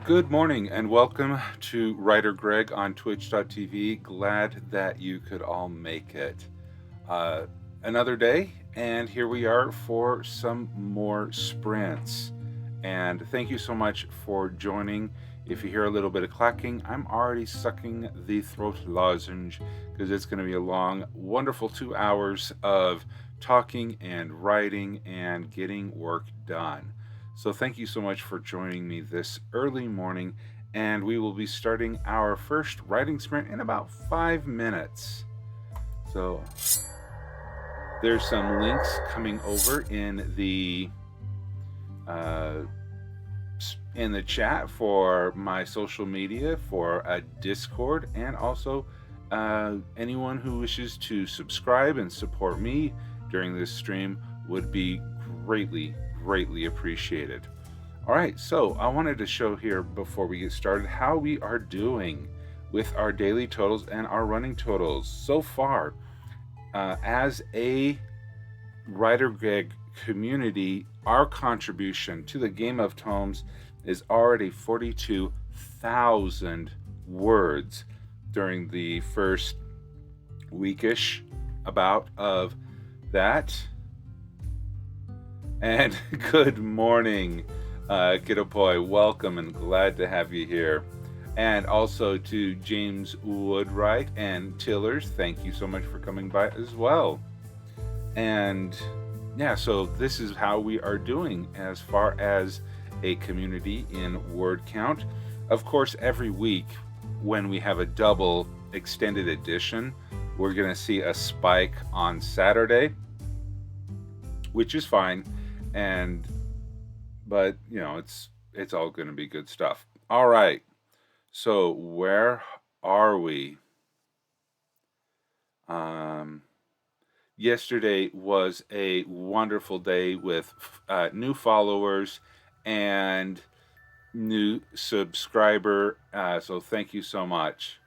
Good morning and welcome to WriterGreg on Twitch.tv. Glad that you could all make it. Another day, and here we are for some more sprints. And thank you so much for joining. If you hear a little bit of clacking, I'm already sucking the throat lozenge because it's going to be a long, wonderful 2 hours of talking and writing and getting work done. So thank you so much for joining me this early morning, and we will be starting our first writing sprint in about 5 minutes. So there's some links coming over in the chat for my social media, for a Discord, and also anyone who wishes to subscribe and support me during this stream would be greatly appreciated. All right, so I wanted to show here before we get started how we are doing with our daily totals and our running totals so far. As a WriterGreg community, our contribution to the Game of Tomes is already 42,000 words during the first weekish about of that. And good morning, Kiddo Boy. Welcome and glad to have you here. And also to James Woodwright and Tillers, thank you so much for coming by as well. And yeah, so this is how we are doing as far as a community in word count. Of course, every week when we have a double extended edition, we're going to see a spike on Saturday, which is fine. But you know, it's all going to be good stuff. All right. So where are we? Yesterday was a wonderful day with new followers and new subscriber. So thank you so much.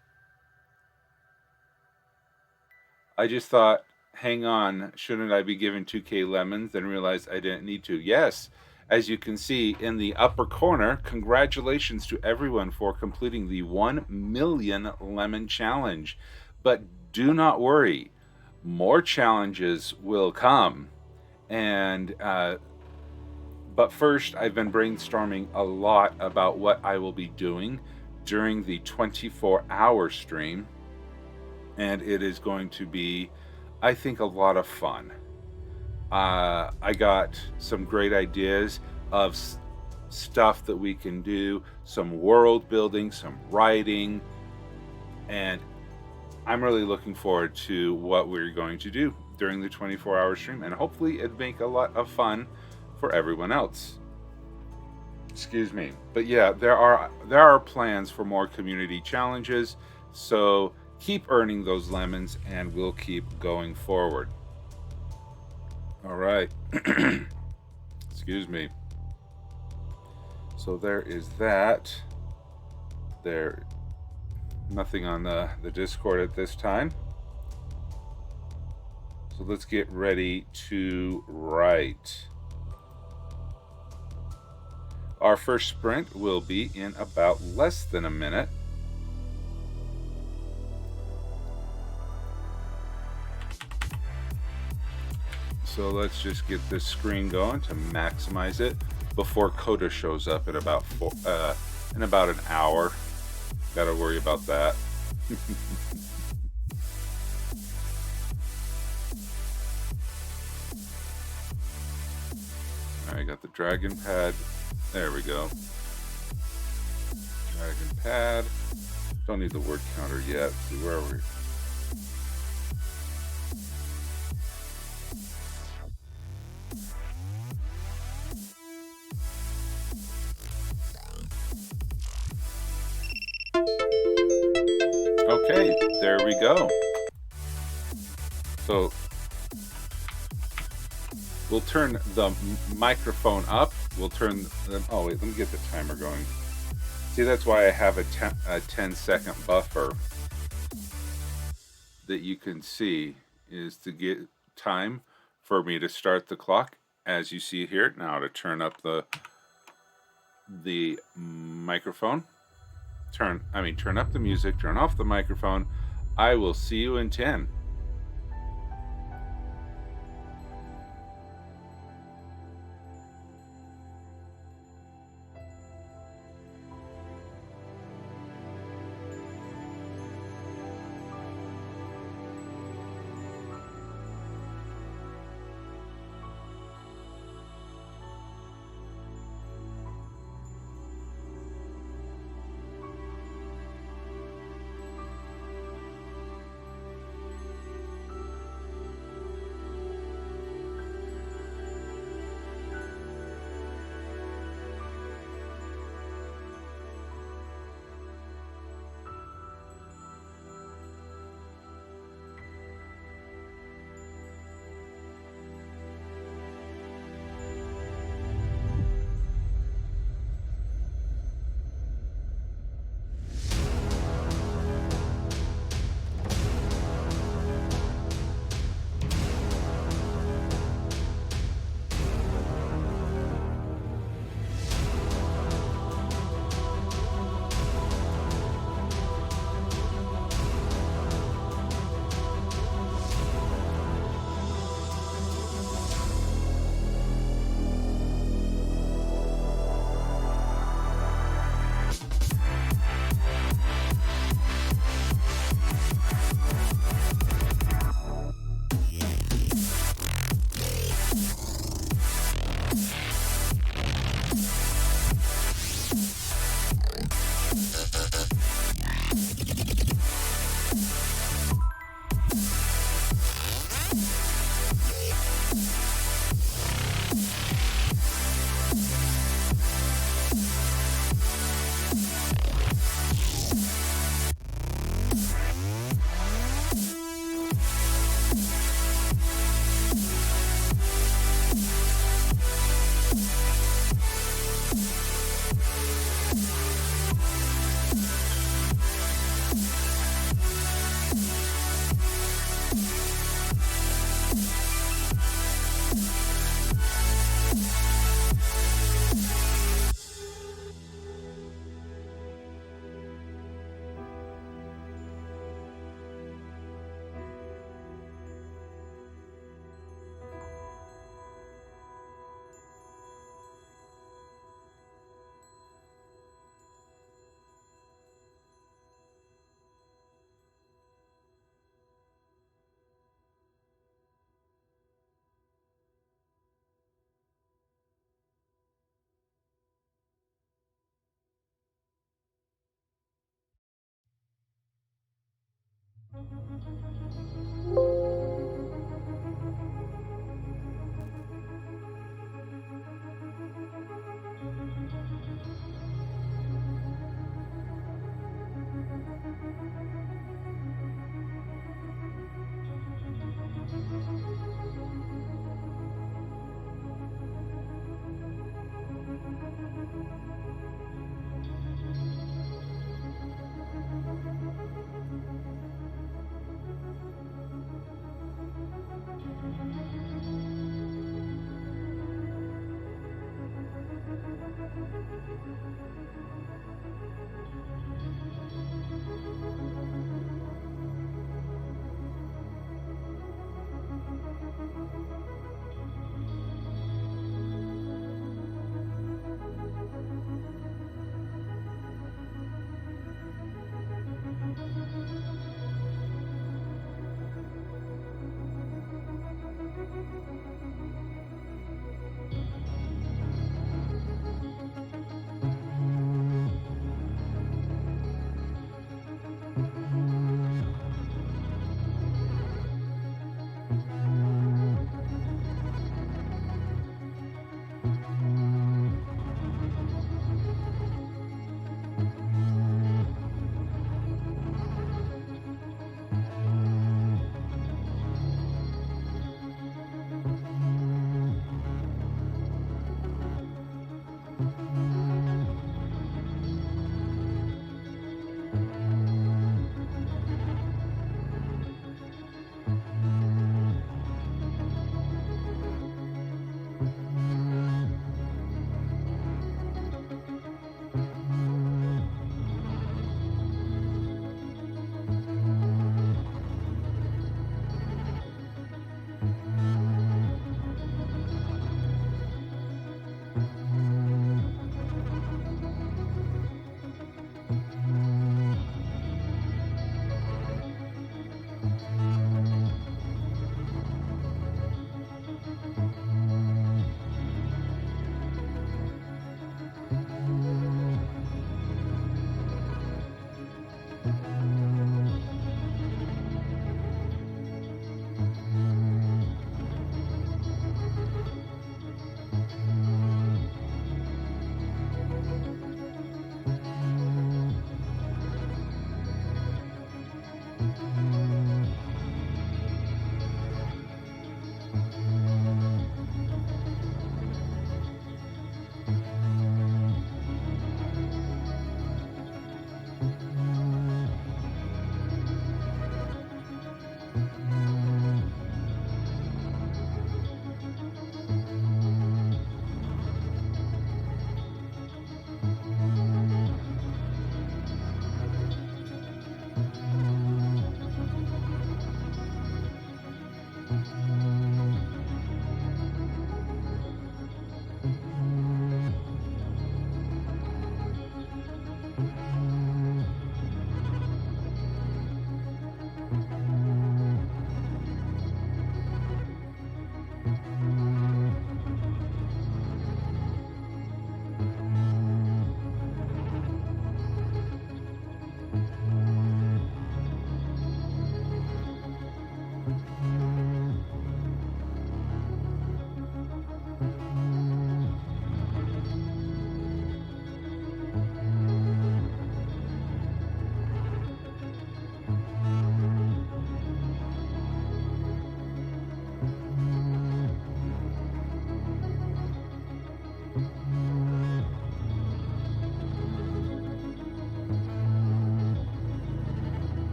I just thought, hang on, shouldn't I be given 2K lemons? Then realized I didn't need to. Yes, as you can see in the upper corner, congratulations to everyone for completing the 1 million lemon challenge. But do not worry, more challenges will come. And but first, I've been brainstorming a lot about what I will be doing during the 24-hour stream. And it is going to be, I think, a lot of fun. I got some great ideas of stuff that we can do, some world building, some writing, and I'm really looking forward to what we're going to do during the 24-hour stream, and hopefully it'd make a lot of fun for everyone else. Excuse me. But yeah, there are plans for more community challenges, so keep earning those lemons and we'll keep going forward. All right. Excuse me. So there is that. There, nothing on the Discord at this time. So let's get ready to write. Our first sprint will be in about less than a minute. So let's just get this screen going to maximize it before Coda shows up in about an hour. Gotta worry about that. All right, got the dragon pad. There we go. Dragon pad. Don't need the word counter yet. See, where are we? Okay, there we go. So we'll turn the microphone up. We'll turn the, oh wait, let me get the timer going. See, that's why I have a 10-second buffer that you can see, is to get time for me to start the clock, as you see here. Now to turn up the the microphone, turn up the music, turn off the microphone. I will see you in 10.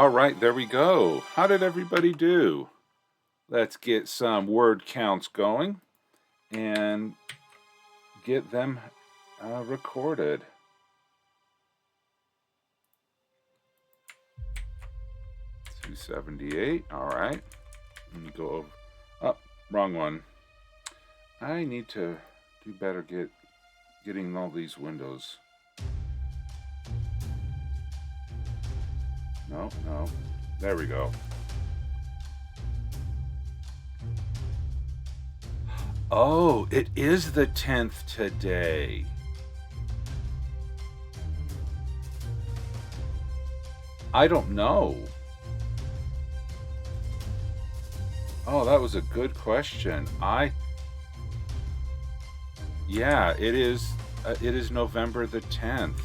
All right, there we go. How did everybody do? Let's get some word counts going and get them recorded. 278. All right. Let me go over. Oh, wrong one. I need to do better getting all these windows. No. There we go. Oh, it is the 10th today. I don't know. Oh, that was a good question. Yeah, it is November the 10th.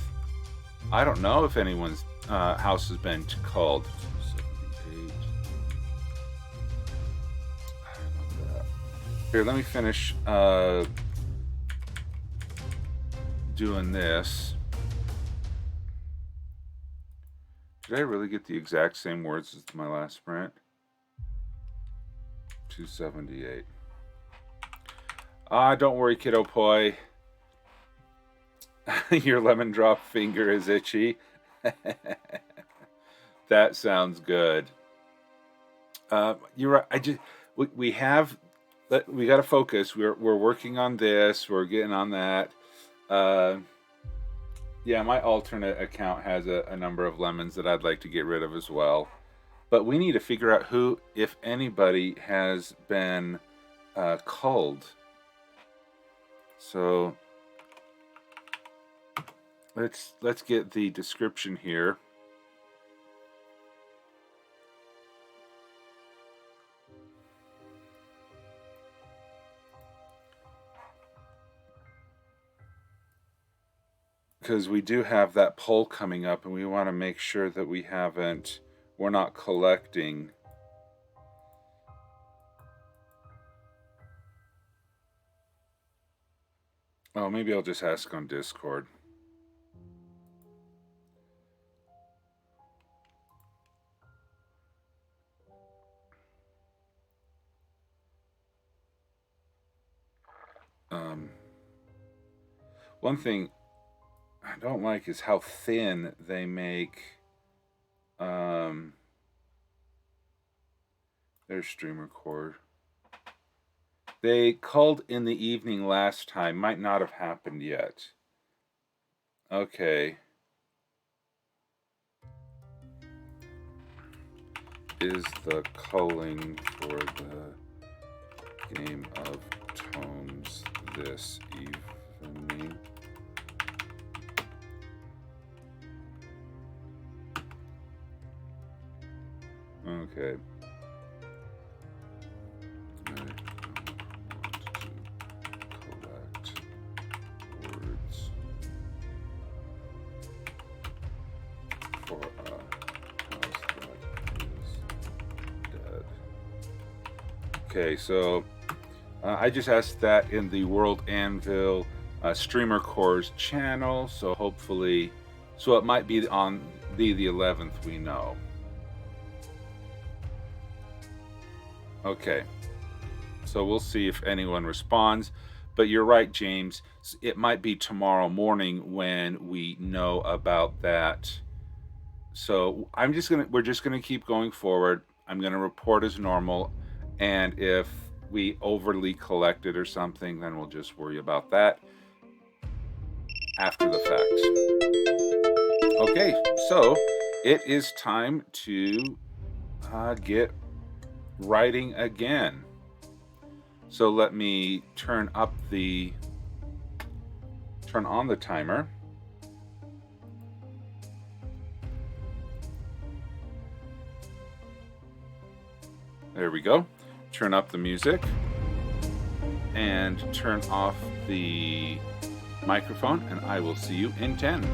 I don't know if anyone's house has been called. 278. Here, let me finish doing this. Did I really get the exact same words as my last print? 278. Don't worry, kiddo poi. Your lemon drop finger is itchy. That sounds good. You're right. We got to focus. We're working on this. We're getting on that. Yeah, my alternate account has a number of lemons that I'd like to get rid of as well. But we need to figure out who, if anybody, has been culled. So let's get the description here. Because we do have that poll coming up, and we want to make sure that we're not collecting. Oh, maybe I'll just ask on Discord. One thing I don't like is how thin they make their stream record. They called in the evening last time. Might not have happened yet. Okay. Is the culling for the game of tomes this evening? Okay. I don't want to collect words for a house that is dead. Okay, so I just asked that in the World Anvil Streamer Cores channel, so hopefully, it might be on the 11th, we know. Okay, so we'll see if anyone responds, but you're right, James. It might be tomorrow morning when we know about that. So we're just gonna keep going forward. I'm gonna report as normal, and if we overly collected or something, then we'll just worry about that after the facts. Okay, so it is time to get writing again. So let me turn on the timer. There we go. Turn up the music and turn off the microphone, and I will see you in 10.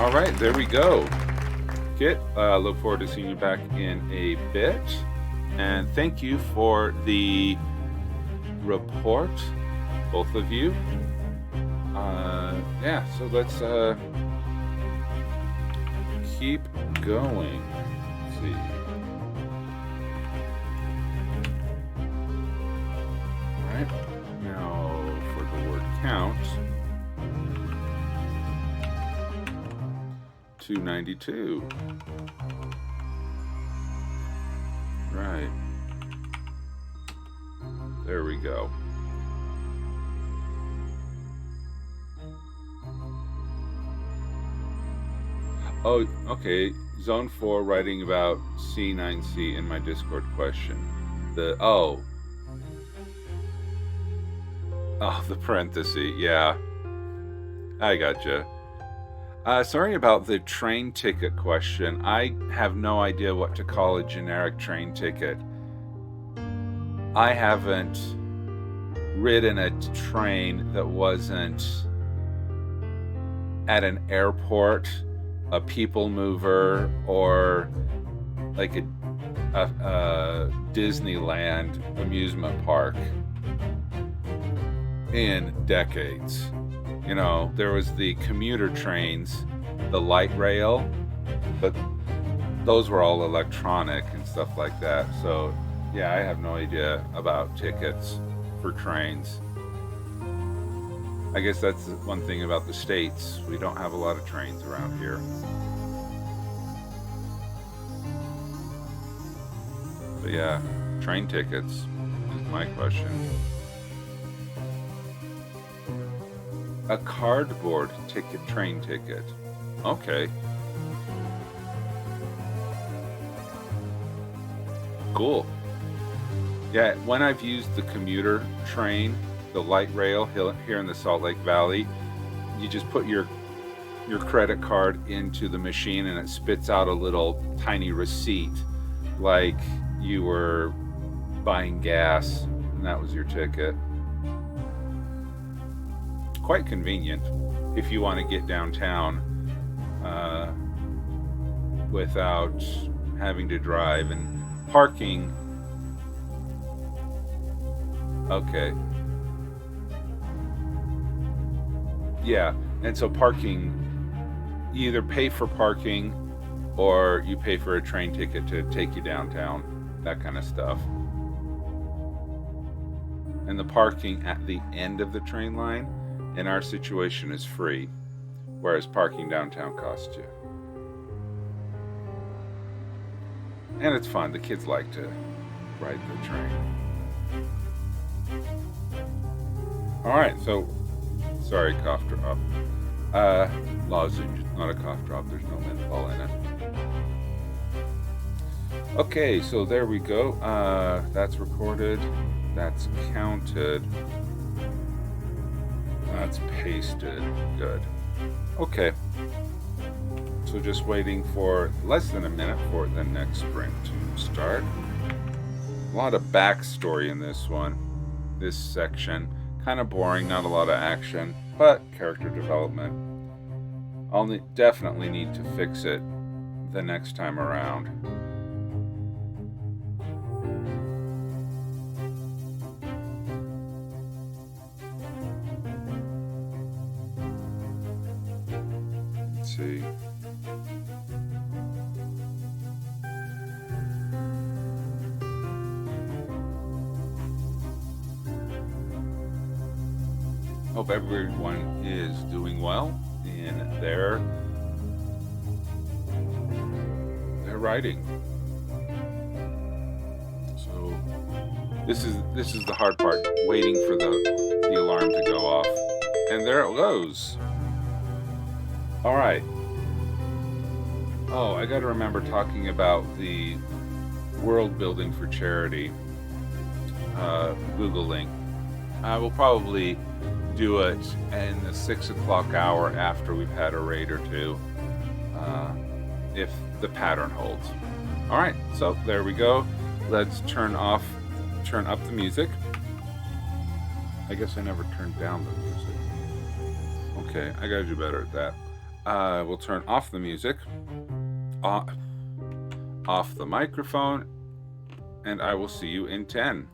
All right, there we go. Kit, look forward to seeing you back in a bit. And thank you for the report, both of you. Yeah, so let's keep going. Let's see. All right, now for the word count. 292. Right. There we go. Oh, okay. Zone 4 writing about C9C in my Discord question. The the parenthesis. Yeah. I gotcha. Sorry about the train ticket question. I have no idea what to call a generic train ticket. I haven't ridden a train that wasn't at an airport, a people mover, or like a Disneyland amusement park in decades. You know, there was the commuter trains, the light rail, but those were all electronic and stuff like that. So, yeah, I have no idea about tickets for trains. I guess that's one thing about the States. We don't have a lot of trains around here. But yeah, train tickets is my question. A cardboard ticket, train ticket. Okay. Cool. Yeah, when I've used the commuter train, the light rail here in the Salt Lake Valley, you just put your credit card into the machine and it spits out a little tiny receipt like you were buying gas, and that was your ticket. Quite convenient if you want to get downtown without having to drive. And parking, okay, yeah, and so parking, you either pay for parking or you pay for a train ticket to take you downtown, that kind of stuff. And the parking at the end of the train line in our situation is free, whereas parking downtown costs you. And it's fun. The kids like to ride the train. All right, so sorry, cough drop. Lozenge, not a cough drop. There's no menthol in it. Okay, so there we go. That's recorded. That's counted. That's pasted. Good. Okay. So just waiting for less than a minute for the next sprint to start. A lot of backstory in this one. This section. Kind of boring, not a lot of action, but character development. I'll definitely need to fix it the next time around. See. Hope everyone is doing well in their writing. So this is the hard part, waiting for the alarm to go off. And there it goes. All right. Oh, I got to remember talking about the world building for charity Google link. I will probably do it in the 6 o'clock hour after we've had a raid or two, if the pattern holds. All right, so there we go. Let's turn up the music. I guess I never turned down the music. Okay, I gotta do better at that. I will turn off the music, off the microphone, and I will see you in 10.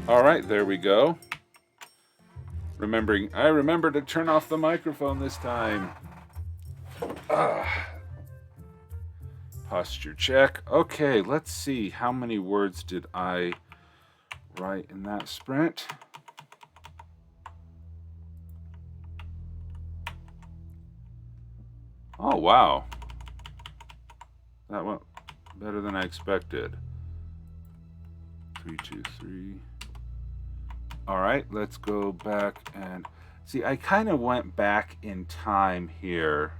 All right, there we go. I remember to turn off the microphone this time. Posture check. Okay, let's see. How many words did I write in that sprint? Oh, wow. That went better than I expected. 3, 2, 3. All right, let's go back and see. I kind of went back in time here.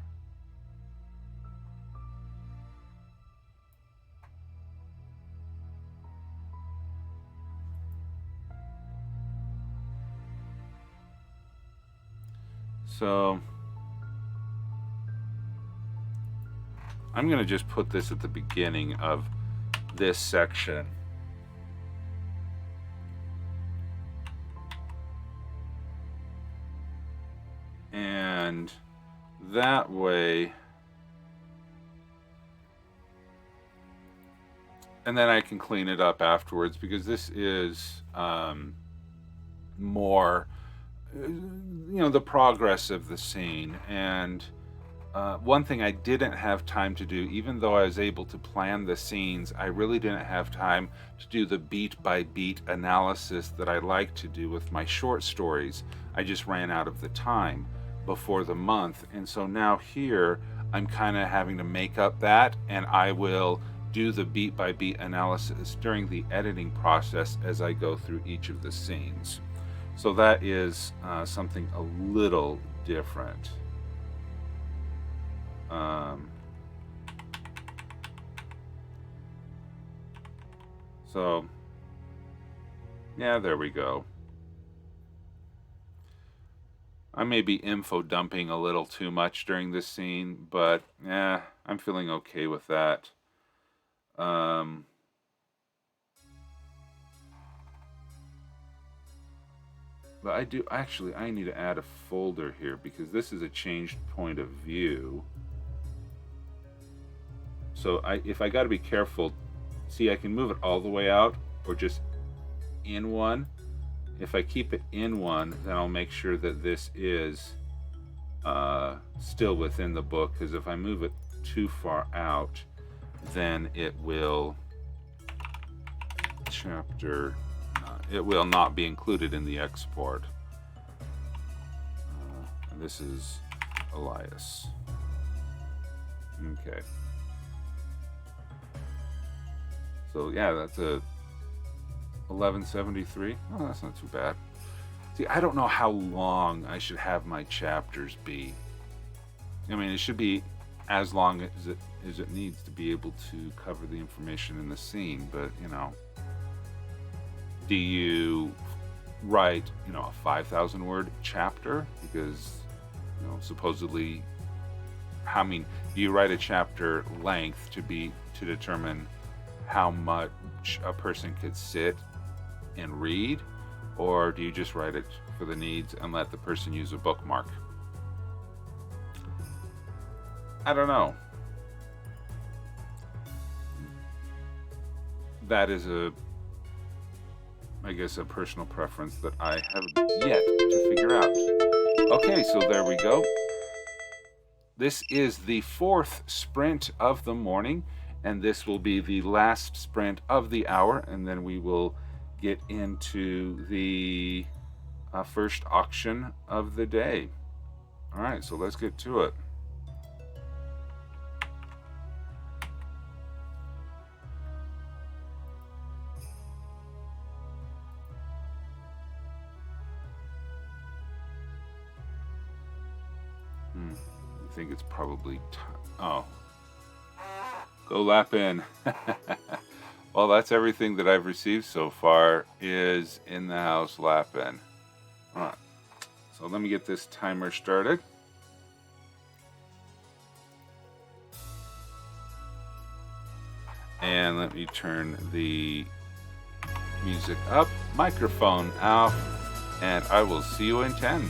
So I'm going to just put this at the beginning of this section. And that way, and then I can clean it up afterwards, because this is more, the progress of the scene. And one thing I didn't have time to do, even though I was able to plan the scenes, I really didn't have time to do the beat-by-beat analysis that I like to do with my short stories. I just ran out of the time before the month, and so now here I'm kind of having to make up that, and I will do the beat-by-beat analysis during the editing process as I go through each of the scenes. So that is something a little different. So yeah, there we go. I may be info dumping a little too much during this scene, but yeah, I'm feeling okay with that. But I need to add a folder here, because this is a changed point of view. So if I got to be careful, see, I can move it all the way out or just in one. If I keep it in one, then I'll make sure that this is still within the book, because if I move it too far out, then it will it will not be included in the export. And this is Elias. Okay. So yeah, that's a 1173. Oh, that's not too bad. See, I don't know how long I should have my chapters be. I mean, it should be as long as it needs to be able to cover the information in the scene, but do you write, a 5,000 word chapter? Because, supposedly, do you write a chapter length to determine how much a person could sit and read, or do you just write it for the needs and let the person use a bookmark? I don't know. That is I guess a personal preference that I have yet to figure out. Okay, so there we go. This is the 4th sprint of the morning, and this will be the last sprint of the hour, and then we will get into the first auction of the day. All right, so let's get to it. I think it's probably oh, go lap in. Well, that's everything that I've received so far is in the house lap in. All right, so let me get this timer started. And let me turn the music up, microphone off, and I will see you in 10.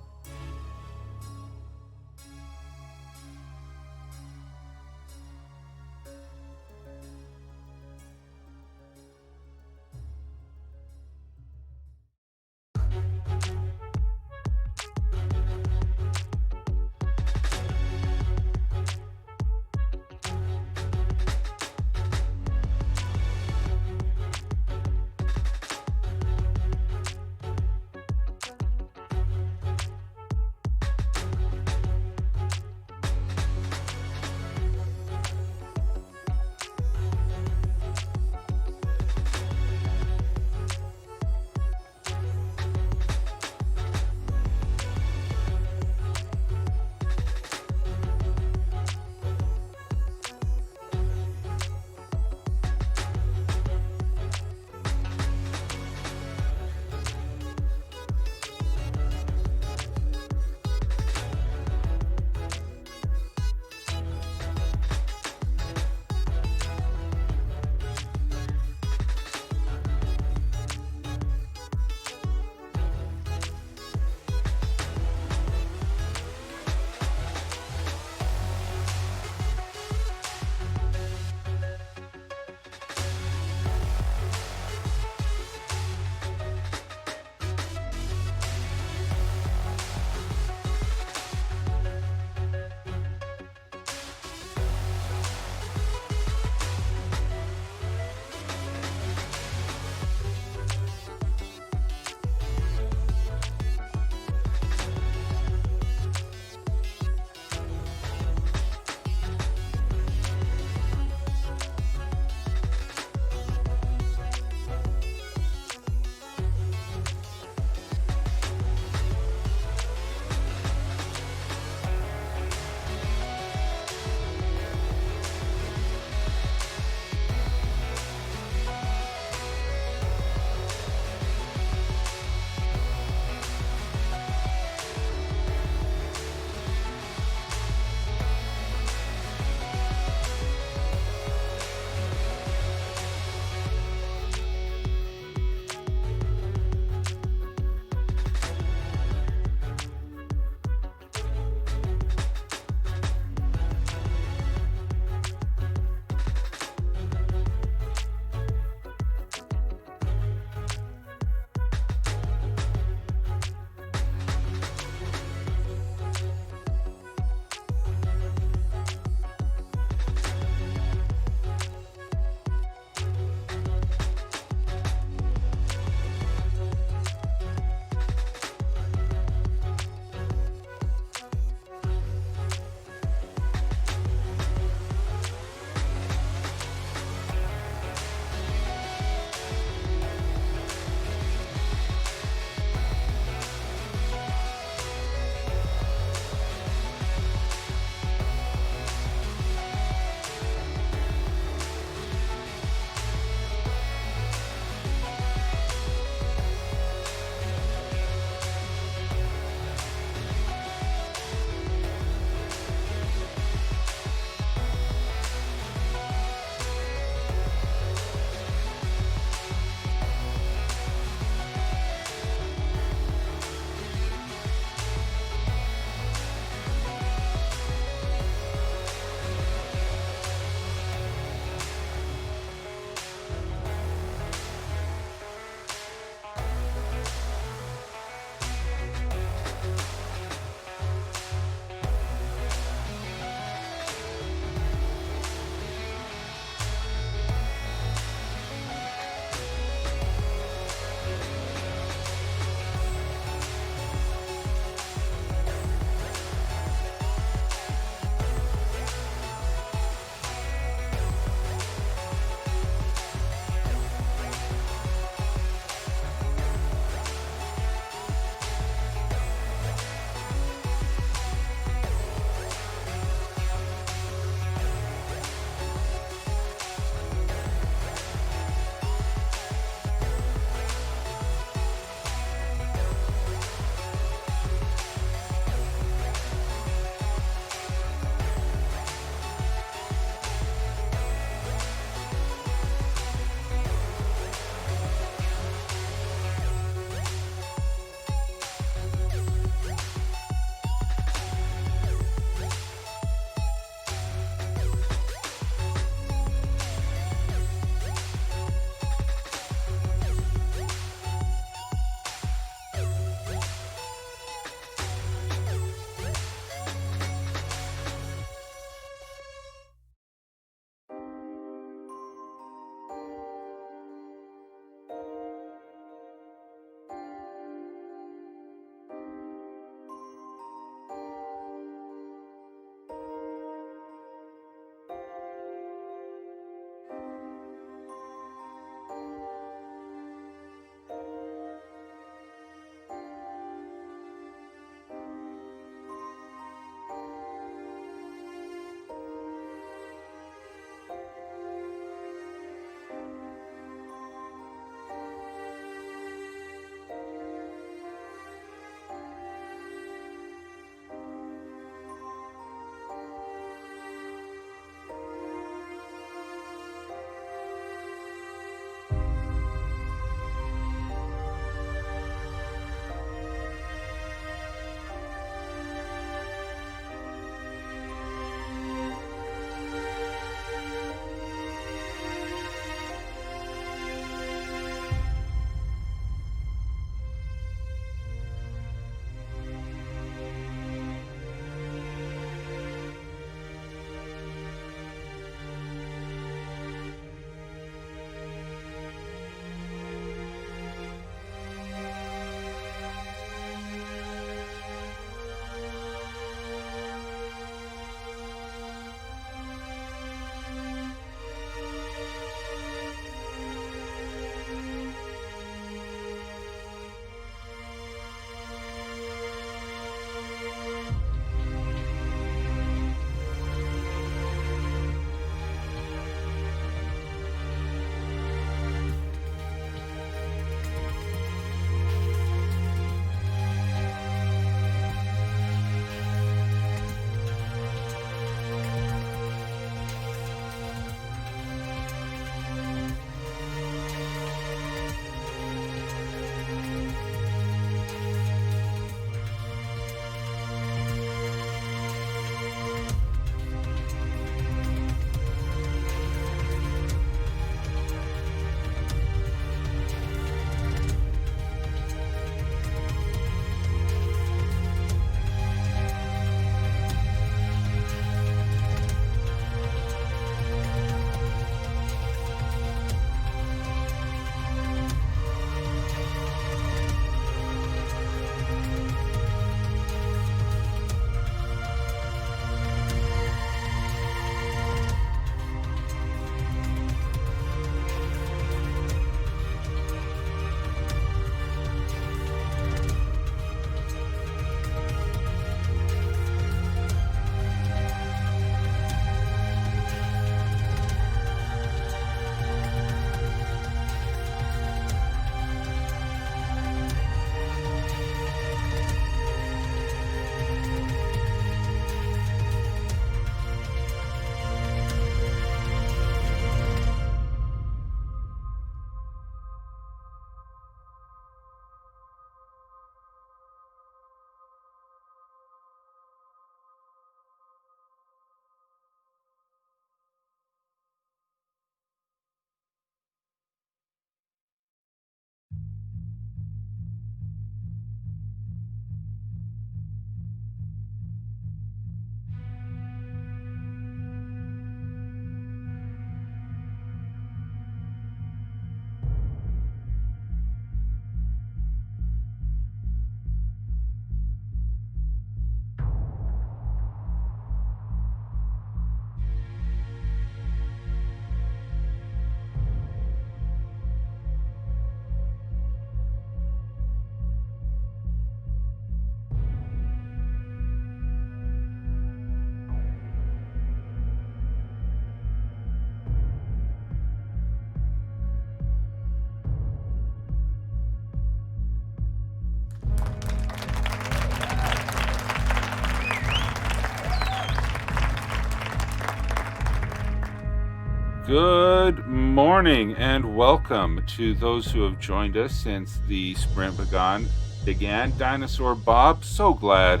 Good morning and welcome to those who have joined us since the sprint began. Dinosaur Bob, so glad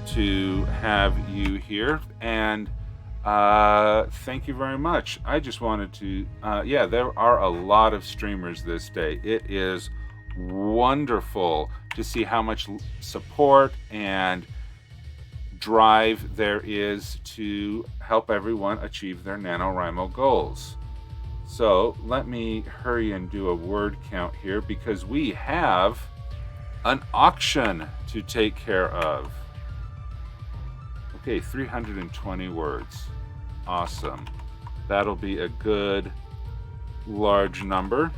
to have you here, and thank you very much. I just wanted to, there are a lot of streamers this day. It is wonderful to see how much support and drive there is to help everyone achieve their NaNoWriMo goals. So let me hurry and do a word count here because we have an auction to take care of. Okay, 320 words. Awesome. That'll be a good large number.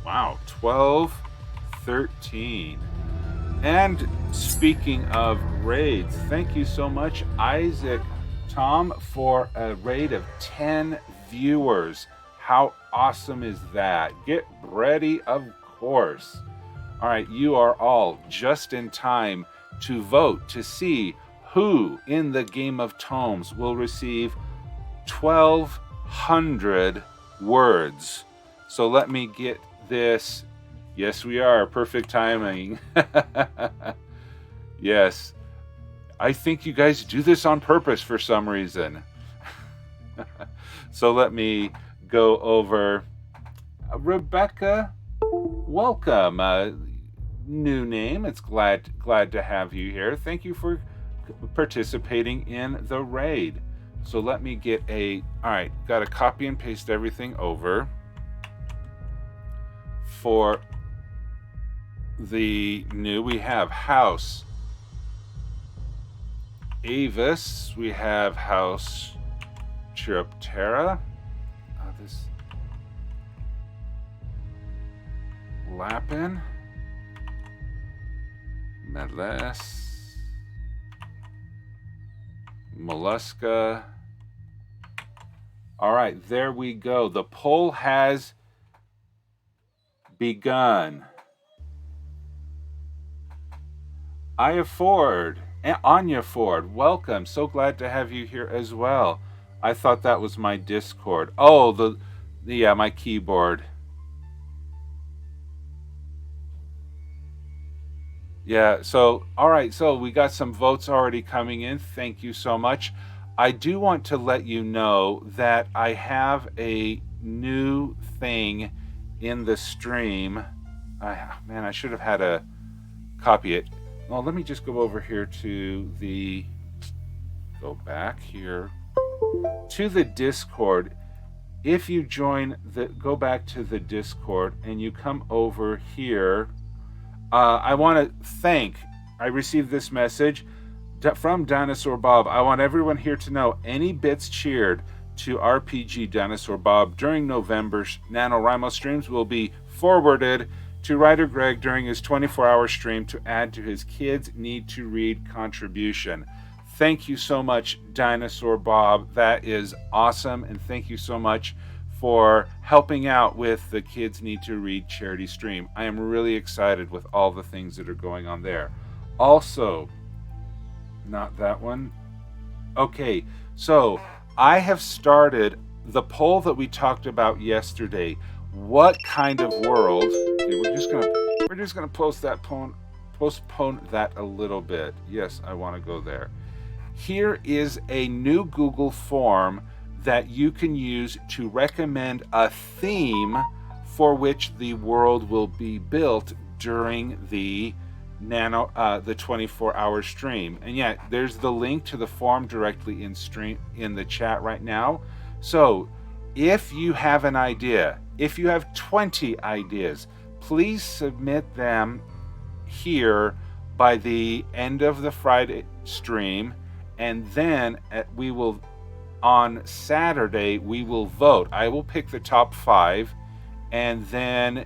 Wow, 12, 13. And speaking of raids, thank you so much, Isaac Tom, for a raid of 10 viewers. How awesome is that? Get ready, of course. All right, you are all just in time to vote to see who in the Game of Tomes will receive 1,200 words. So let me get this. Yes, we are. Perfect timing. Yes. I think you guys do this on purpose for some reason. So let me go over. Rebecca, welcome. New name. It's glad to have you here. Thank you for participating in the raid. So let me get all right, got to copy and paste everything over for the new. We have House Avis, we have House Chiroptera, this Lapin, Medles, Mollusca. All right, there we go. The poll has begun. Aya Ford, Anya Ford, welcome. So glad to have you here as well. I thought that was my Discord. Oh, my keyboard. Yeah, so, all right, so we got some votes already coming in. Thank you so much. I do want to let you know that I have a new thing in the stream. I should have had to copy it. Well, let me just go over here to go back here to the Discord. If you go back to the Discord and you come over here, I want to I received this message from Dinosaur Bob. I want everyone here to know any bits cheered to RPG Dinosaur Bob during November's NaNoWriMo streams will be forwarded to WriterGreg during his 24-hour stream to add to his Kids Need to Read contribution. Thank you so much, Dinosaur Bob. That is awesome, and thank you so much for helping out with the Kids Need to Read charity stream. I am really excited with all the things that are going on there. Also, not that one. Okay, so I have started the poll that we talked about yesterday. What kind of world? Okay, we're just gonna postpone that a little bit. Yes, I want to go there. Here is a new Google form that you can use to recommend a theme for which the world will be built during the 24-hour stream. And yeah, there's the link to the form directly in the chat right now. So if you have an idea, if you have 20 ideas, please submit them here by the end of the Friday stream, and then on Saturday we will vote. I will pick the top 5, and then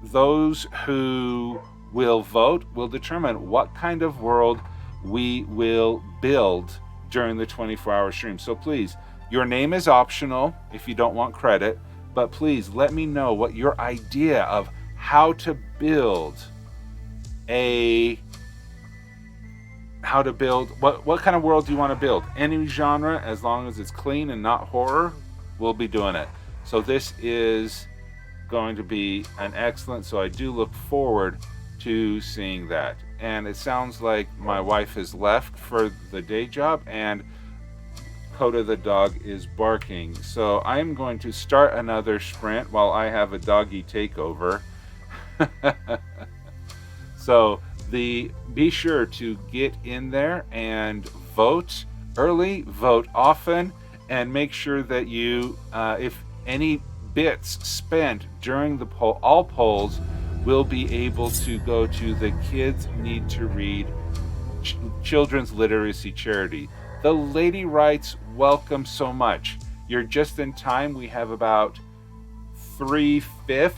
those who will vote will determine what kind of world we will build during the 24-hour stream. So please, your name is optional if you don't want credit, but please let me know what your idea of how to build what kind of world do you want to build. Any genre, as long as it's clean and not horror. we'll be doing it. So this is going to be an excellent, so I do look forward to seeing that. And it sounds like my wife has left for the day job, and Coda the dog is barking. So I'm going to start another sprint while I have a doggy takeover. So be sure to get in there and vote early, vote often, and make sure that you, if any bits spent during the poll, all polls will be able to go to the Kids Need to Read Children's Literacy Charity. The lady writes, welcome so much. You're just in time. We have about 3/5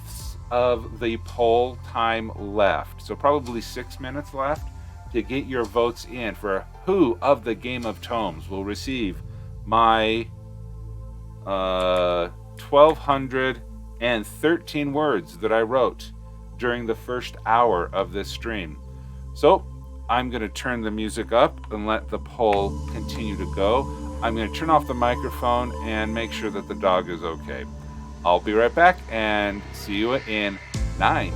of the poll time left. So probably 6 minutes left to get your votes in for who of the Game of Tomes will receive my 1,213 words that I wrote during the first hour of this stream. So I'm going to turn the music up and let the poll continue to go. I'm going to turn off the microphone and make sure that the dog is okay. I'll be right back and see you in 9.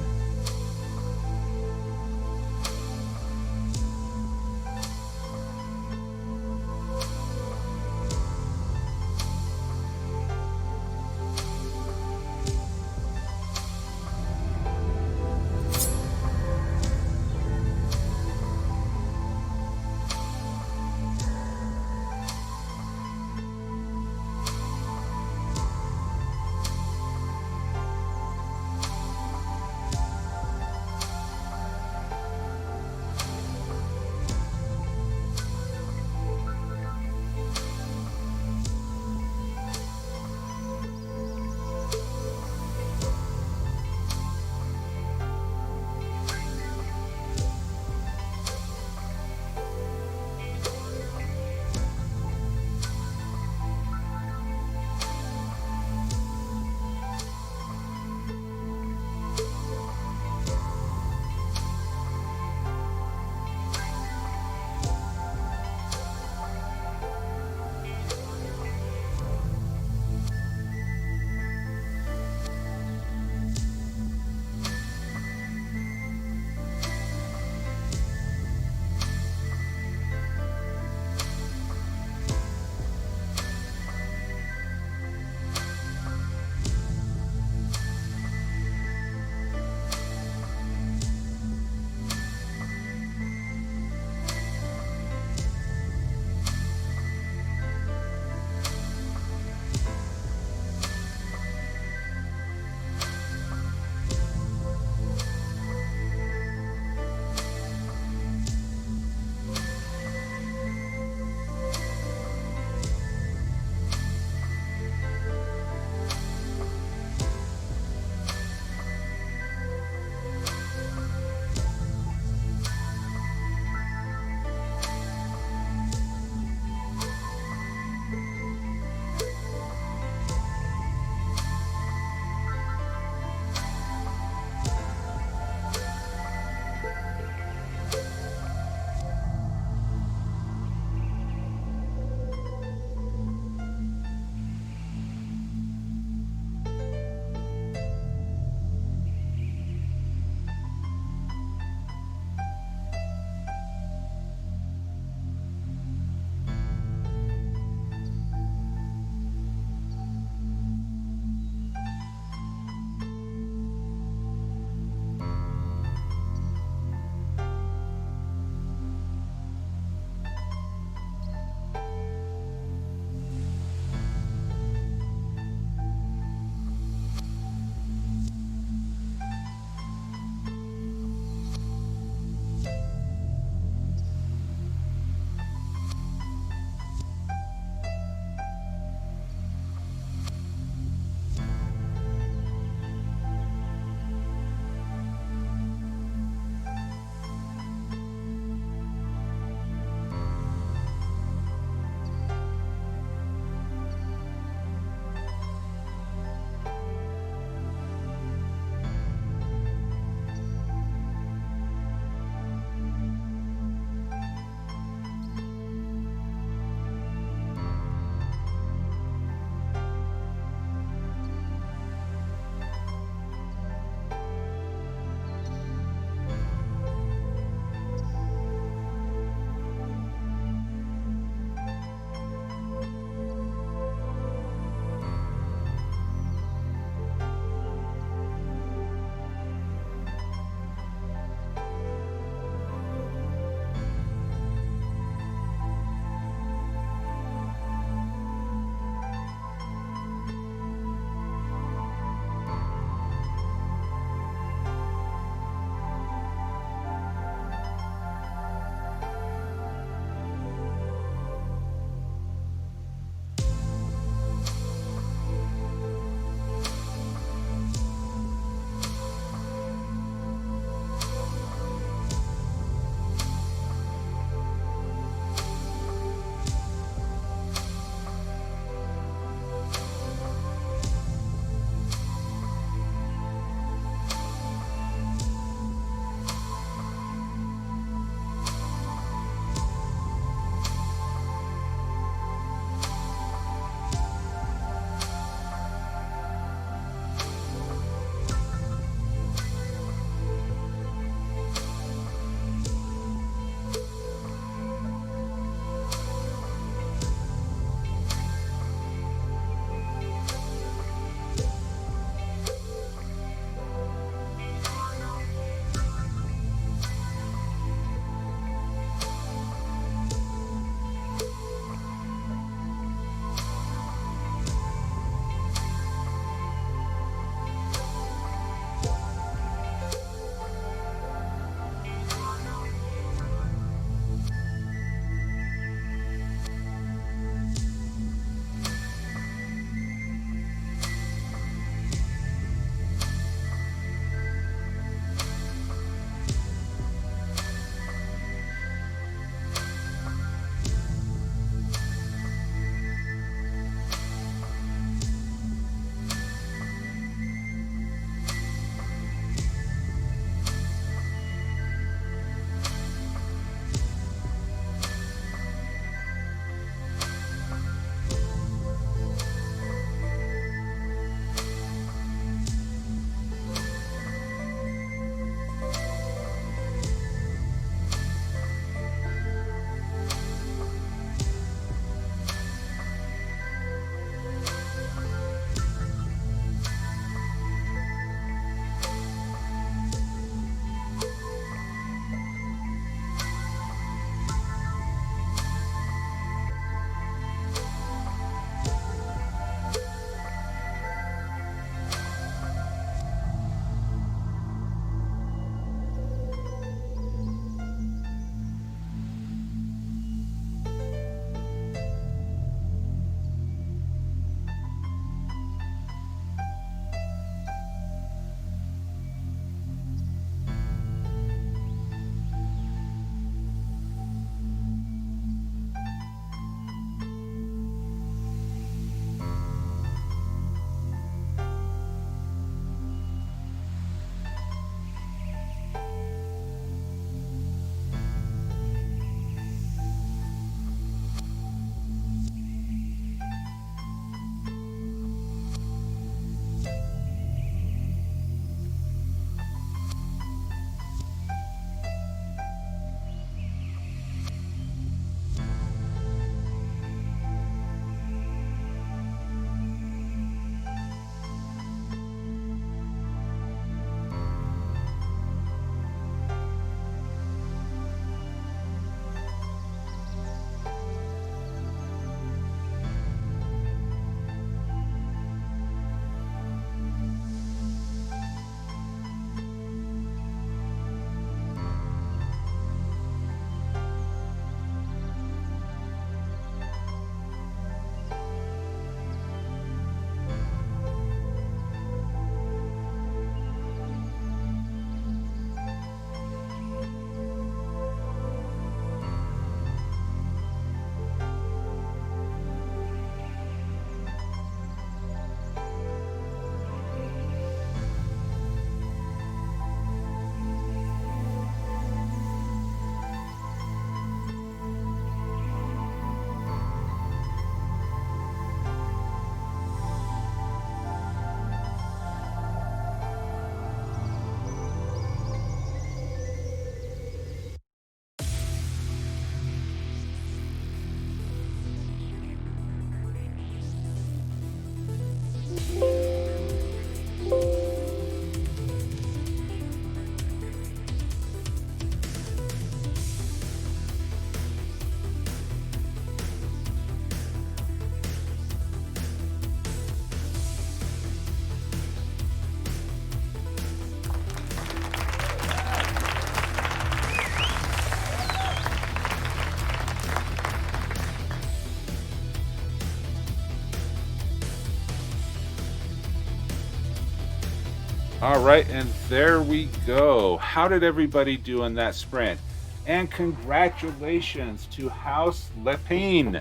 All right, and there we go. How did everybody do in that sprint? And congratulations to House Lepine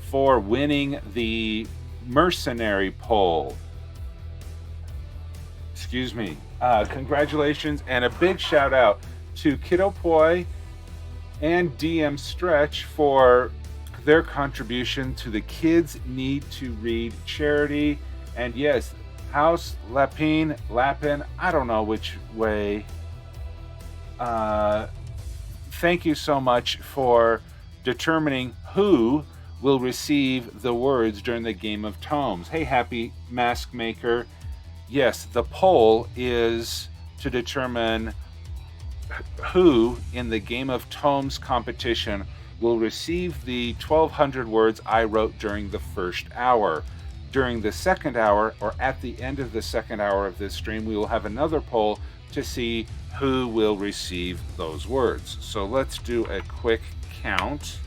for winning the mercenary poll. Excuse me. Congratulations, and a big shout out to Kiddo Poi and DM Stretch for their contribution to the Kids Need to Read charity. And yes, House Lapin, I don't know which way. Thank you so much for determining who will receive the words during the Game of Tomes. Hey, Happy Mask Maker. Yes, the poll is to determine who in the Game of Tomes competition will receive the 1,200 words I wrote during the first hour. During the second hour, or at the end of the second hour of this stream, we will have another poll to see who will receive those words. So let's do a quick count.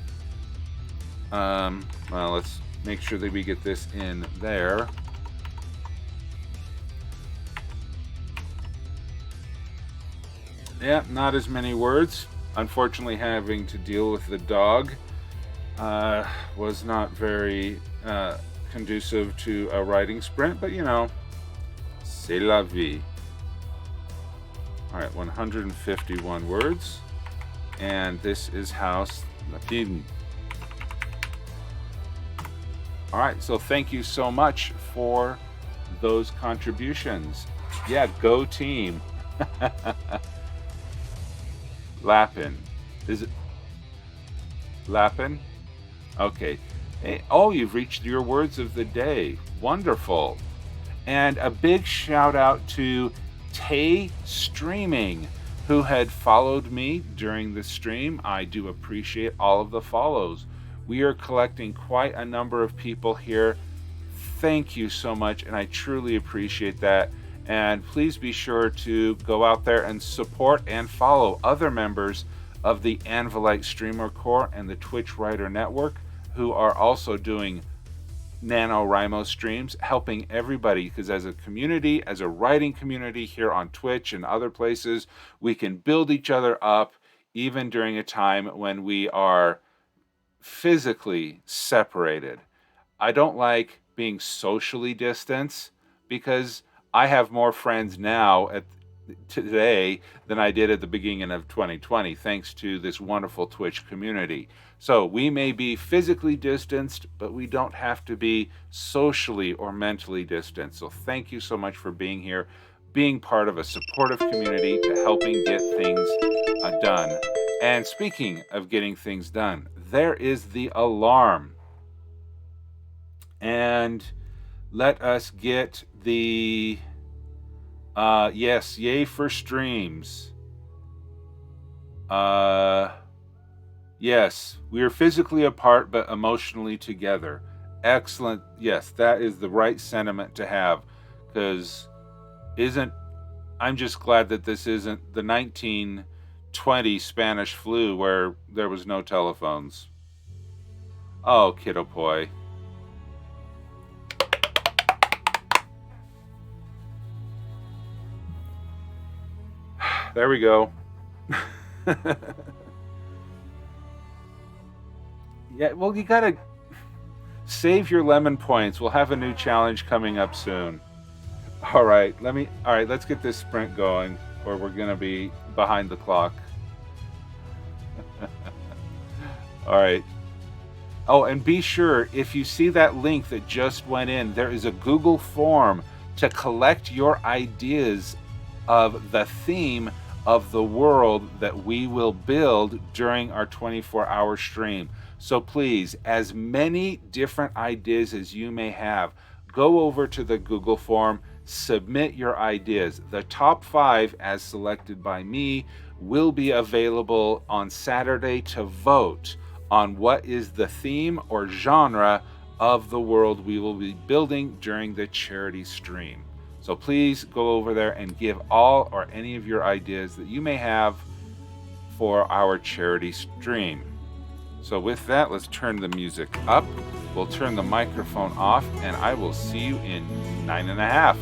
Well, let's make sure that we get this in there. Yeah, not as many words. Unfortunately, having to deal with the dog was not very conducive to a writing sprint, but you know, c'est la vie. All right, 151 words, and this is House Lapin. All right, so thank you so much for those contributions. Yeah, go team. Lapin. Is it Lapin? Okay. Hey, oh, you've reached your words of the day. Wonderful. And a big shout out to Tay Streaming, who had followed me during the stream. I do appreciate all of the follows. We are collecting quite a number of people here. Thank you so much, and I truly appreciate that. And please be sure to go out there and support and follow other members of the Anvilite Streamer Corps and the Twitch Writer Network, who are also doing NaNoWriMo streams, helping everybody, because as a community, as a writing community here on Twitch and other places, we can build each other up even during a time when we are physically separated. I don't like being socially distanced because I have more friends now today than I did at the beginning of 2020, thanks to this wonderful Twitch community. So we may be physically distanced, but we don't have to be socially or mentally distant. So thank you so much for being here, being part of a supportive community to helping get things done. And speaking of getting things done, there is the alarm. And let us get the yes, yay for streams. Yes, we are physically apart but emotionally together. Excellent. Yes, that is the right sentiment to have, because I'm just glad that this isn't the 1920 Spanish flu where there was no telephones. Oh, Kiddo Poi. There we go. Yeah, well, you gotta save your lemon points. We'll have a new challenge coming up soon. All right, let's get this sprint going, or we're gonna be behind the clock. All right. Oh, and be sure, if you see that link that just went in, there is a Google form to collect your ideas of the theme of the world that we will build during our 24-hour stream. So please, as many different ideas as you may have, go over to the Google form, submit your ideas. The top 5, as selected by me, will be available on Saturday to vote on what is the theme or genre of the world we will be building during the charity stream. So please go over there and give all or any of your ideas that you may have for our charity stream. So with that, let's turn the music up. We'll turn the microphone off, and I will see you in 9.5.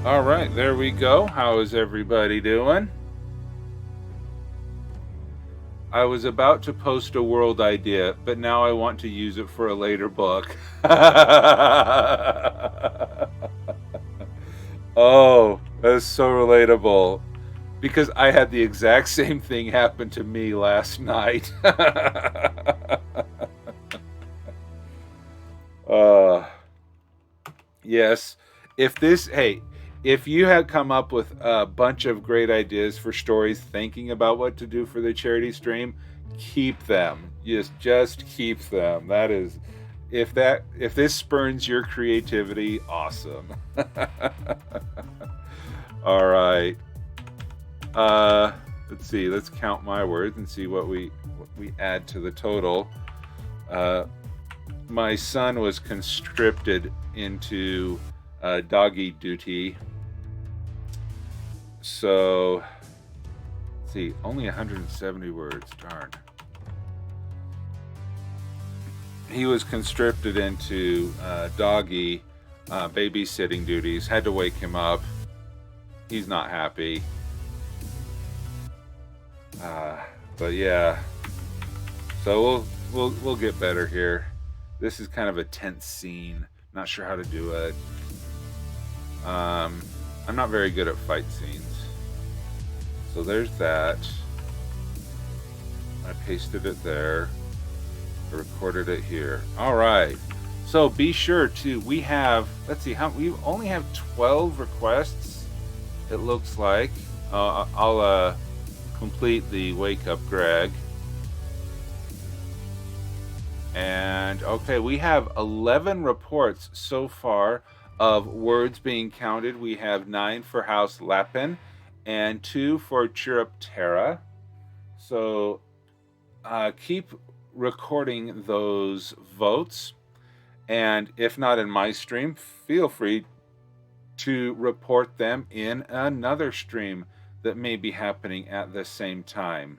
All right, there we go. How is everybody doing? I was about to post a world idea, but now I want to use it for a later book. Oh, that's so relatable. Because I had the exact same thing happen to me last night. uh, yes. If you had come up with a bunch of great ideas for stories thinking about what to do for the charity stream, keep them. Just keep them. That is if this spurns your creativity, awesome. All right. Let's see. Let's count my words and see what we add to the total. My son was conscripted into doggy duty. So, let's see, only 170 words. Darn. He was conscripted into doggy babysitting duties. Had to wake him up. He's not happy. But yeah. So we'll get better here. This is kind of a tense scene. Not sure how to do it. I'm not very good at fight scenes. So there's that. I pasted it there. I recorded it here. All right. So be sure to, let's see, we only have 12 requests, it looks like. I'll complete the Wake Up Greg. And okay, we have 11 reports so far of words being counted. We have 9 for House Lapin and 2 for Chiruptera. So keep recording those votes. And if not in my stream, feel free to report them in another stream that may be happening at the same time.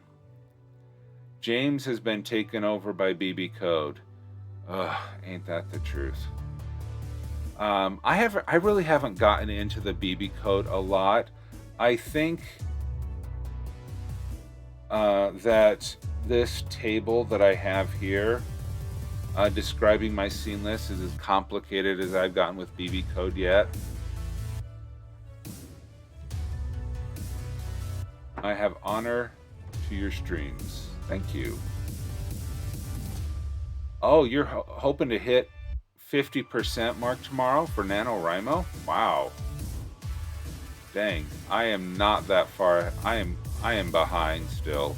James has been taken over by BB Code. Ugh, ain't that the truth? I really haven't gotten into the BB Code a lot. I think that this table that I have here describing my scene list is as complicated as I've gotten with BB Code yet. I have honor to your streams. Thank you. Oh, you're hoping to hit 50% mark tomorrow for NaNoWriMo? Wow. Dang, I am not that far. I am behind still.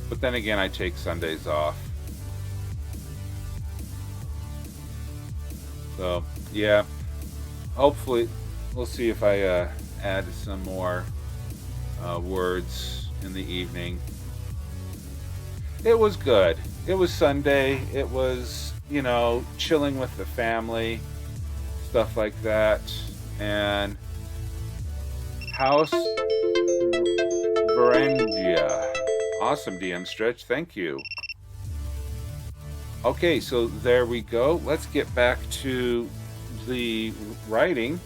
But then again, I take Sundays off. So, yeah. Hopefully, we'll see if I add some more words in the evening. It was good. It was Sunday. It was, chilling with the family, stuff like that. And House Verandia. Awesome, DM Stretch. Thank you. Okay, so there we go. Let's get back to the writing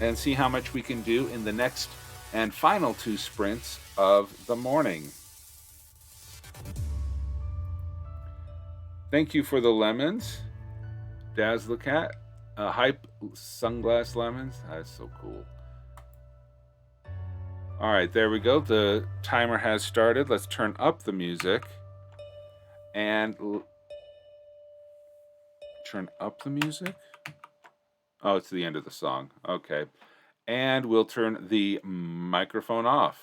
and see how much we can do in the next and final 2 sprints of the morning. Thank you for the lemons, Dazzlecat. Hype sunglass lemons. That's so cool. All right, there we go. The timer has started. Let's turn up the music and turn up the music. Oh, it's the end of the song. Okay. And we'll turn the microphone off.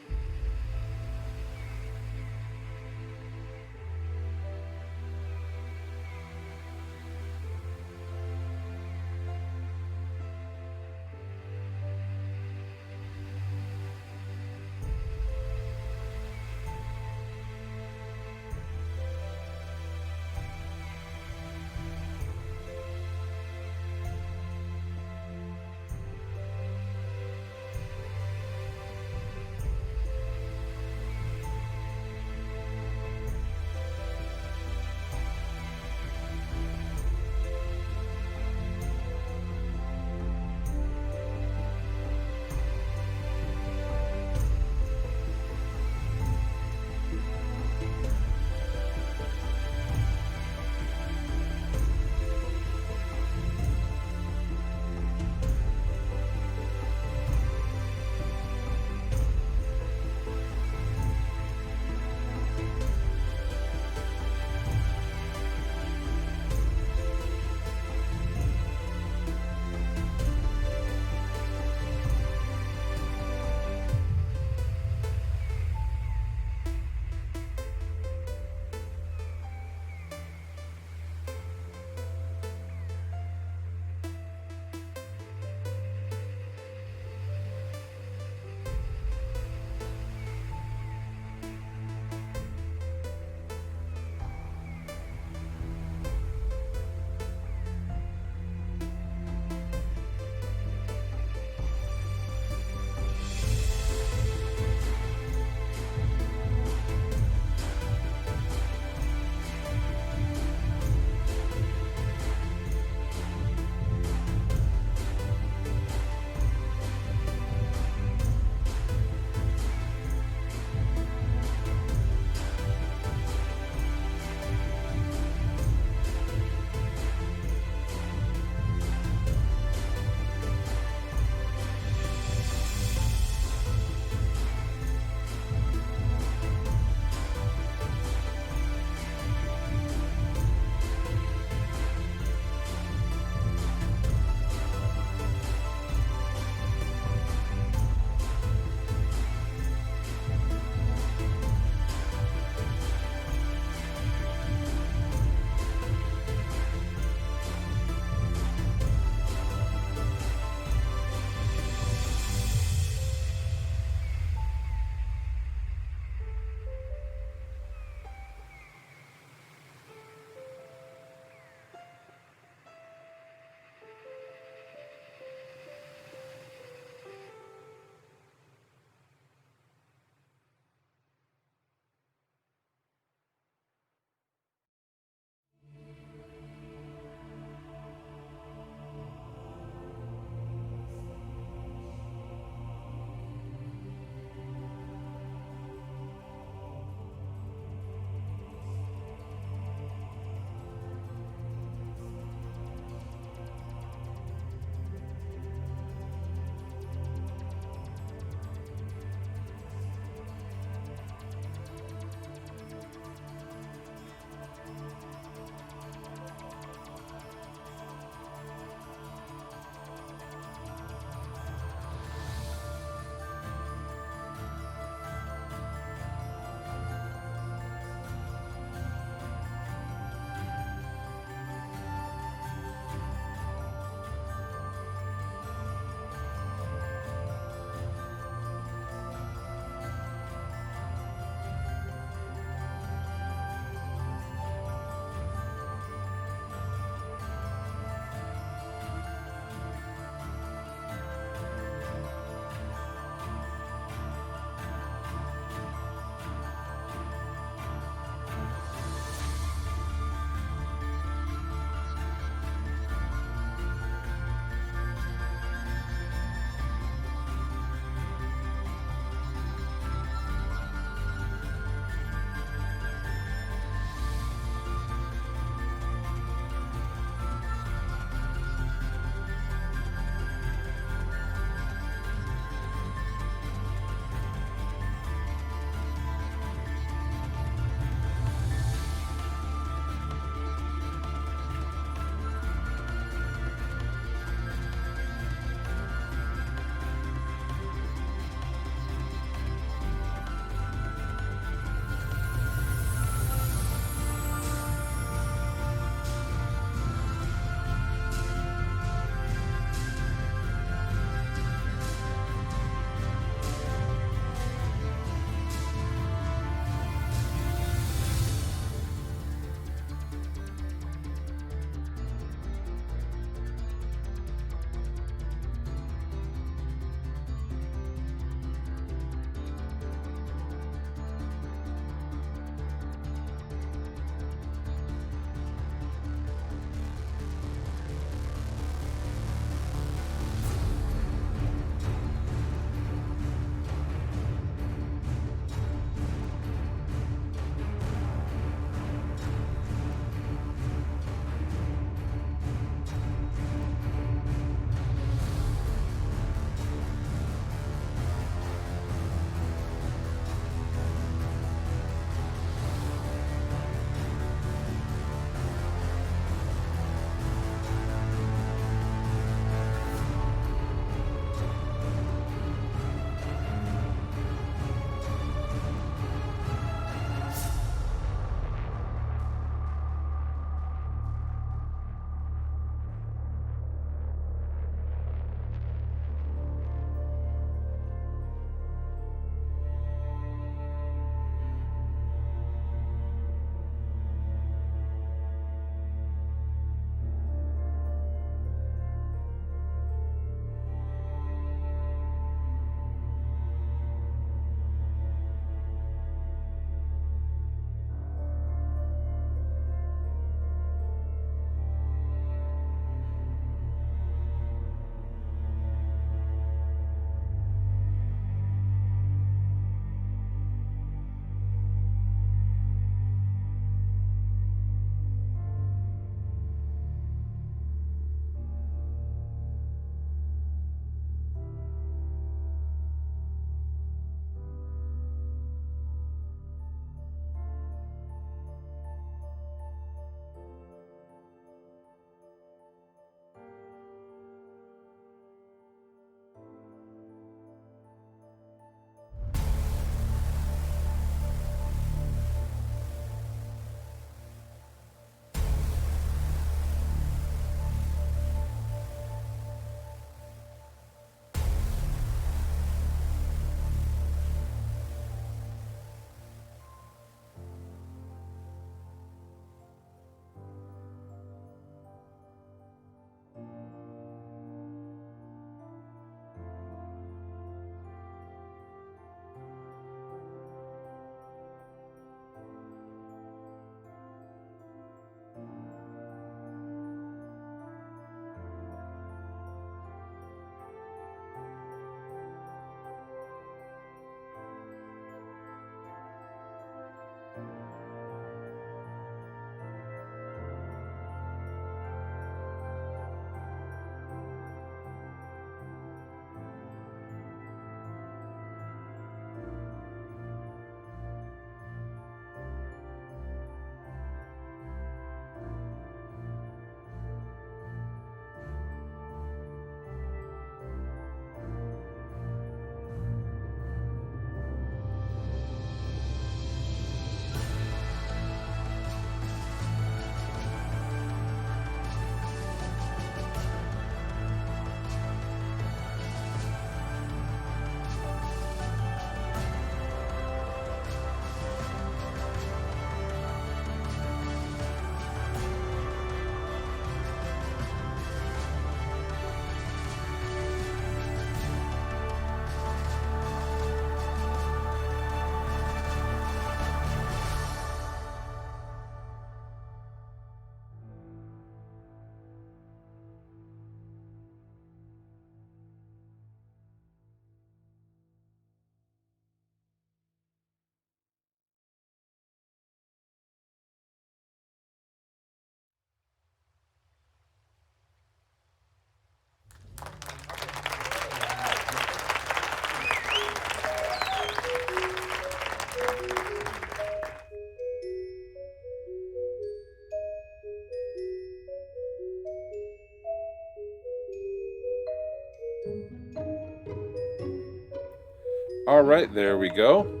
All right, there we go.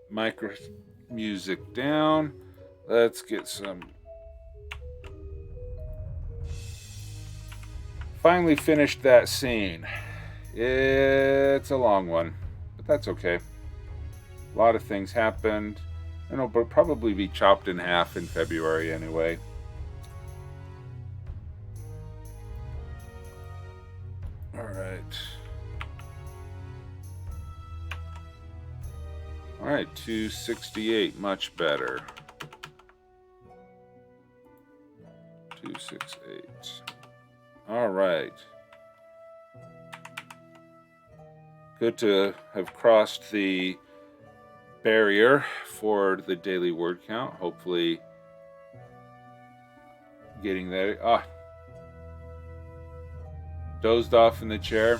Micro music down. Let's get some. Finally finished that scene. It's a long one, but that's okay. A lot of things happened, and it'll probably be chopped in half in February anyway. All right. All right, 268, much better. 268. All right. Good to have crossed the barrier for the daily word count. Hopefully getting there. Dozed off in the chair.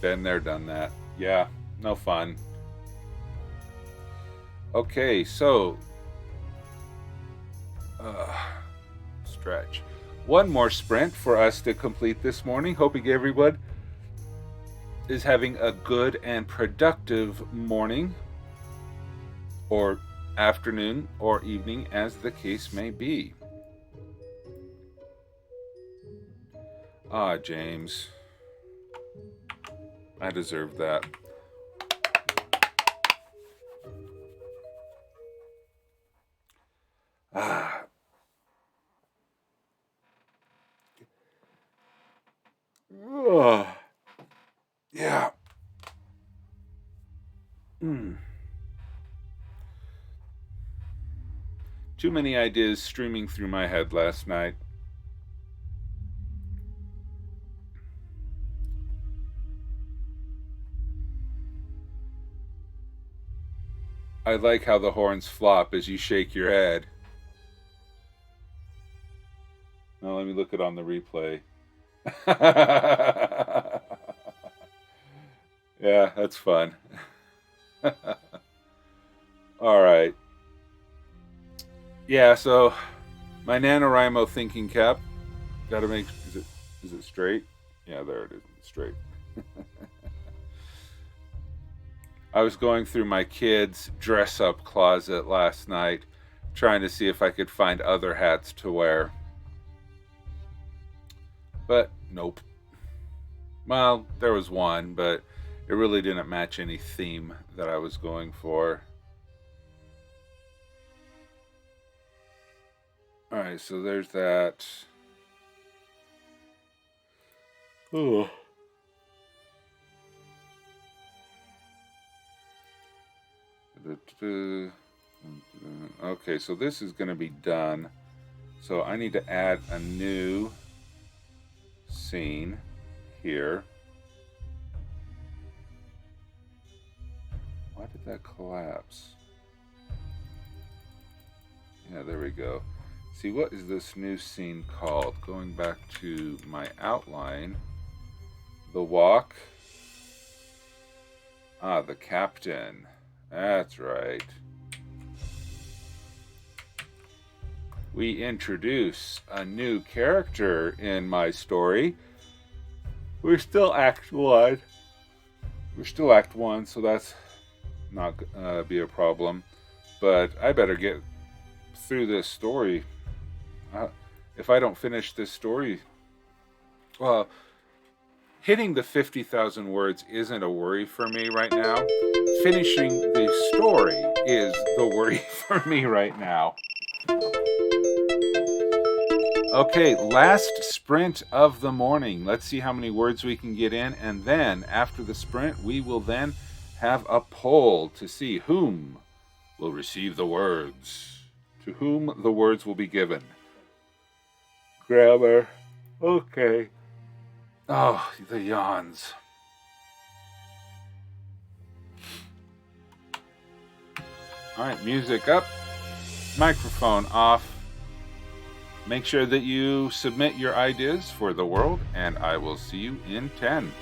Been there, done that. Yeah, no fun. Okay, so stretch. One more sprint for us to complete this morning. Hoping everyone is having a good and productive morning, or afternoon, or evening, as the case may be. James. I deserve that. Yeah. Too many ideas streaming through my head last night. I like how the horns flop as you shake your head. Now let me look it on the replay. Yeah, that's fun. All right. Yeah, so my NaNoWriMo thinking cap. Gotta make, is it straight? Yeah, there it is, it's straight. I was going through my kids' dress-up closet last night, trying to see if I could find other hats to wear. But nope. Well, there was one, but it really didn't match any theme that I was going for. All right, so there's that. Oh. Okay, so this is going to be done. So I need to add a new scene here. Why did that collapse? Yeah, there we go. See, what is this new scene called? Going back to my outline. The walk. The captain. That's right. We introduce a new character in my story. We're still Act 1. We're still Act 1, so that's not be a problem. But I better get through this story. If I don't finish this story, well, hitting the 50,000 words isn't a worry for me right now. Finishing the story is the worry for me right now. Okay, last sprint of the morning. Let's see how many words we can get in, and then after the sprint, we will then have a poll to see whom will receive the words, to whom the words will be given. Grammar. Okay. Oh, the yawns. All right, music up, microphone off. Make sure that you submit your ideas for the world, and I will see you in 10.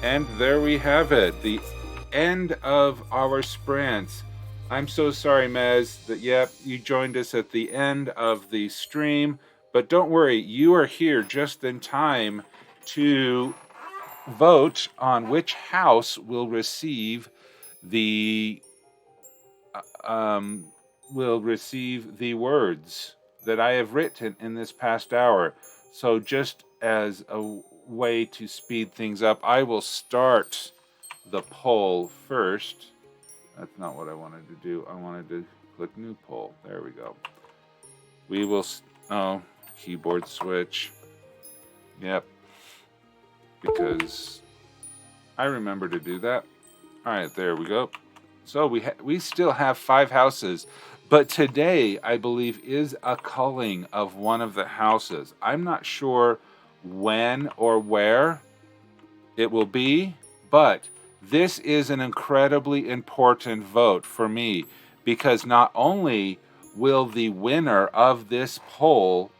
And there we have it, the end of our sprint. I'm so sorry, Mez, that you joined us at the end of the stream, but don't worry, you are here just in time to vote on which house will receive the words that I have written in this past hour. So just as a way to speed things up, I will start the poll first. That's not what I wanted to do. I wanted to click new poll. There we go. We will, keyboard switch. Yep. Because I remember to do that. All right, there we go. So we still have 5 houses, but today I believe is a culling of one of the houses. I'm not sure when or where it will be, but this is an incredibly important vote for me, because not only will the winner of this poll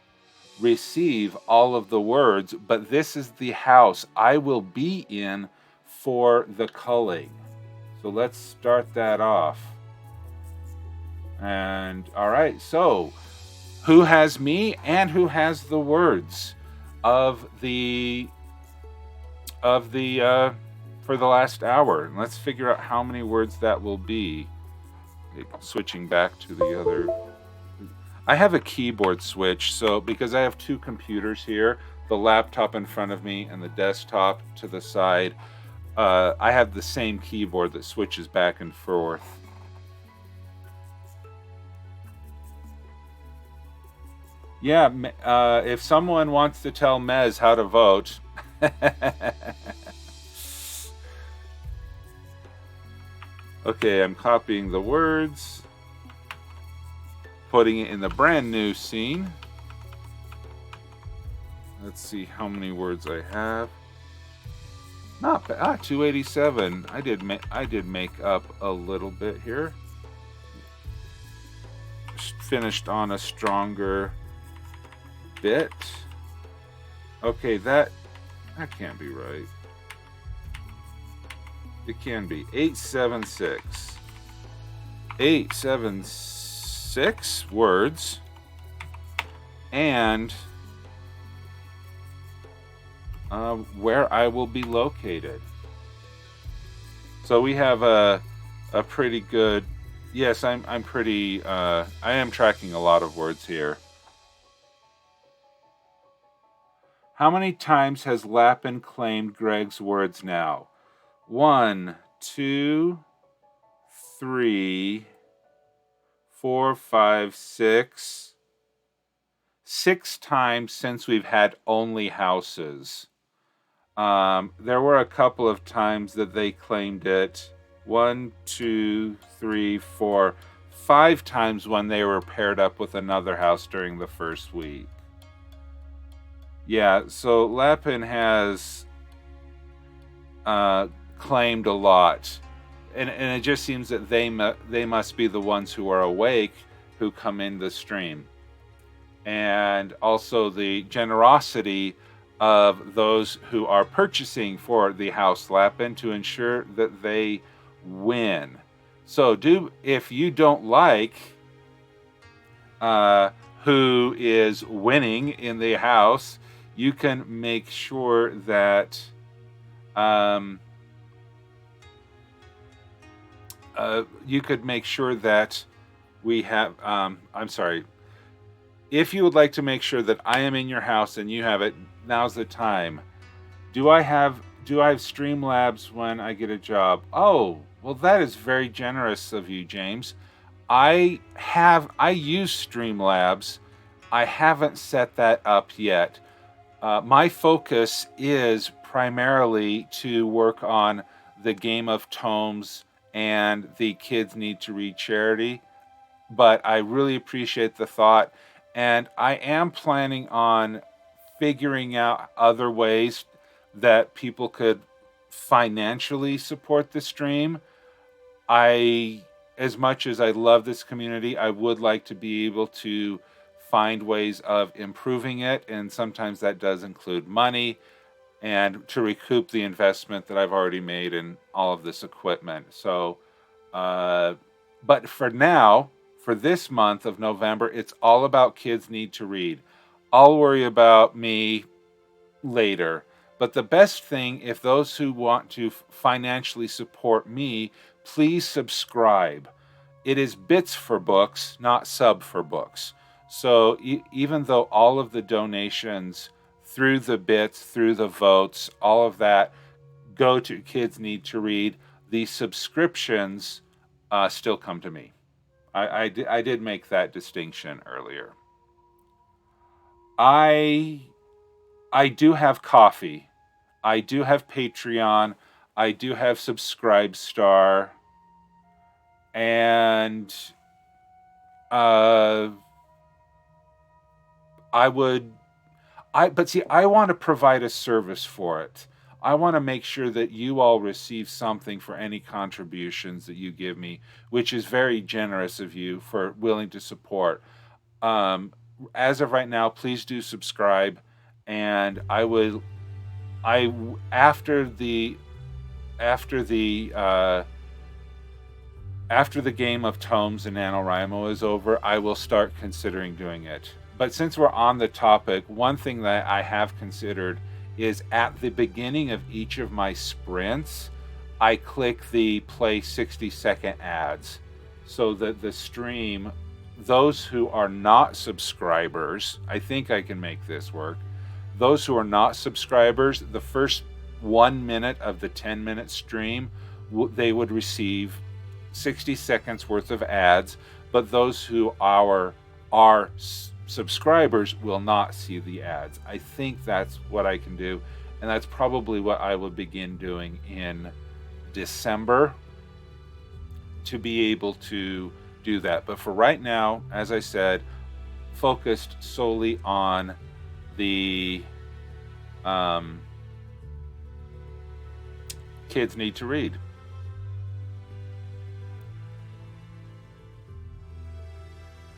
receive all of the words, but this is the house I will be in for the culling. So let's start that off. And all right, so who has me and who has the words of the for the last hour? And let's figure out how many words that will be. Switching back to the other. I have a keyboard switch, so because I have 2 computers here, the laptop in front of me and the desktop to the side, I have the same keyboard that switches back and forth. Yeah, if someone wants to tell Mez how to vote. Okay, I'm copying the words, putting it in the brand new scene. Let's see how many words I have. Not bad. 287. I did make up a little bit here. Just finished on a stronger bit. Okay, that can't be right. It can be 876. 876 words, and where I will be located. So we have a pretty good. Yes, I'm pretty. I am tracking a lot of words here. How many times has Lapin claimed Greg's words now? 1, 2, 3, 4, 5, 6. 6 times since we've had only houses. There were a couple of times that they claimed it. 1, 2, 3, 4, 5 times when they were paired up with another house during the first week. Yeah, so Lapin has claimed a lot, and it just seems that they must be the ones who are awake who come in the stream, and also the generosity of those who are purchasing for the house Lapin to ensure that they win. So if you don't like who is winning in the house, you can make sure that you could make sure that we have. I'm sorry. If you would like to make sure that I am in your house and you have it, now's the time. Do I have Streamlabs when I get a job? Oh, well, that is very generous of you, James. I use Streamlabs. I haven't set that up yet. My focus is primarily to work on the Game of Tomes and the Kids Need to Read charity, but I really appreciate the thought, and I am planning on figuring out other ways that people could financially support the stream. As much as I love this community, I would like to be able to find ways of improving it, and sometimes that does include money. and to recoup the investment that I've already made in all of this equipment. So, but for now, for this month of November, it's all about Kids Need to Read. I'll worry about me later. But the best thing, if those who want to financially support me, please subscribe. It is bits for books, not sub for books. So even though all of the donations through the bits, through the votes, all of that go to Kids Need to Read, the subscriptions still come to me. I did make that distinction earlier. I do have Coffee. I do have Patreon. I do have Subscribestar. And but see, I want to provide a service for it. I want to make sure that you all receive something for any contributions that you give me, which is very generous of you for willing to support. As of right now, please do subscribe, and after the game of tomes in NaNoWriMo is over, I will start considering doing it. But since we're on the topic, one thing that I have considered is at the beginning of each of my sprints, I click the play 60-second ads so that the stream, those who are not subscribers, I think I can make this work. Those who are not subscribers, the first 1 minute of the 10-minute stream, they would receive 60 seconds worth of ads, but those who are subscribers will not see the ads. I think that's what I can do, and that's probably what I will begin doing in December to be able to do that. But for right now, as I said, focused solely on the Kids Need to Read.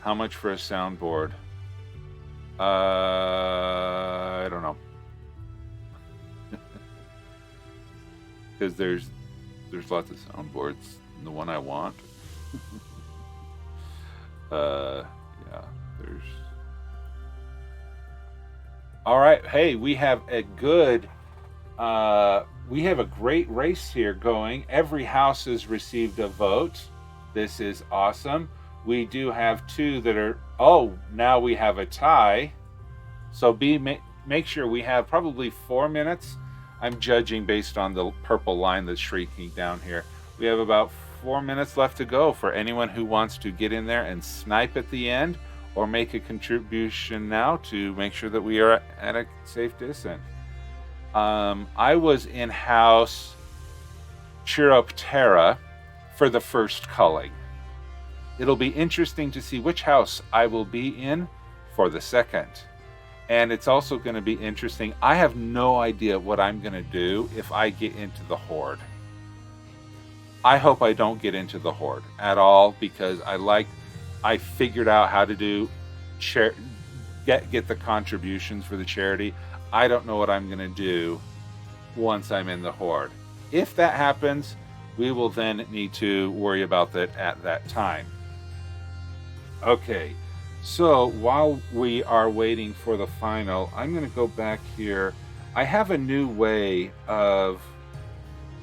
How much for a soundboard? I don't know. Because there's lots of soundboards. The one I want. Yeah, there's. All right. Hey, we have a great race here going. Every house has received a vote. This is awesome. We do have two that are. Oh, now we have a tie. So make sure we have probably 4 minutes. I'm judging based on the purple line that's shrinking down here. We have about 4 minutes left to go for anyone who wants to get in there and snipe at the end or make a contribution now to make sure that we are at a safe distance. I was in house Chiroptera for the first culling. It'll be interesting to see which house I will be in for the second. And it's also going to be interesting. I have no idea what I'm going to do if I get into the Horde. I hope I don't get into the Horde at all, because I figured out how to do get the contributions for the charity. I don't know what I'm going to do once I'm in the Horde. If that happens, we will then need to worry about that at that time. Okay, so while we are waiting for the final, I'm going to go back here. I have a new way of...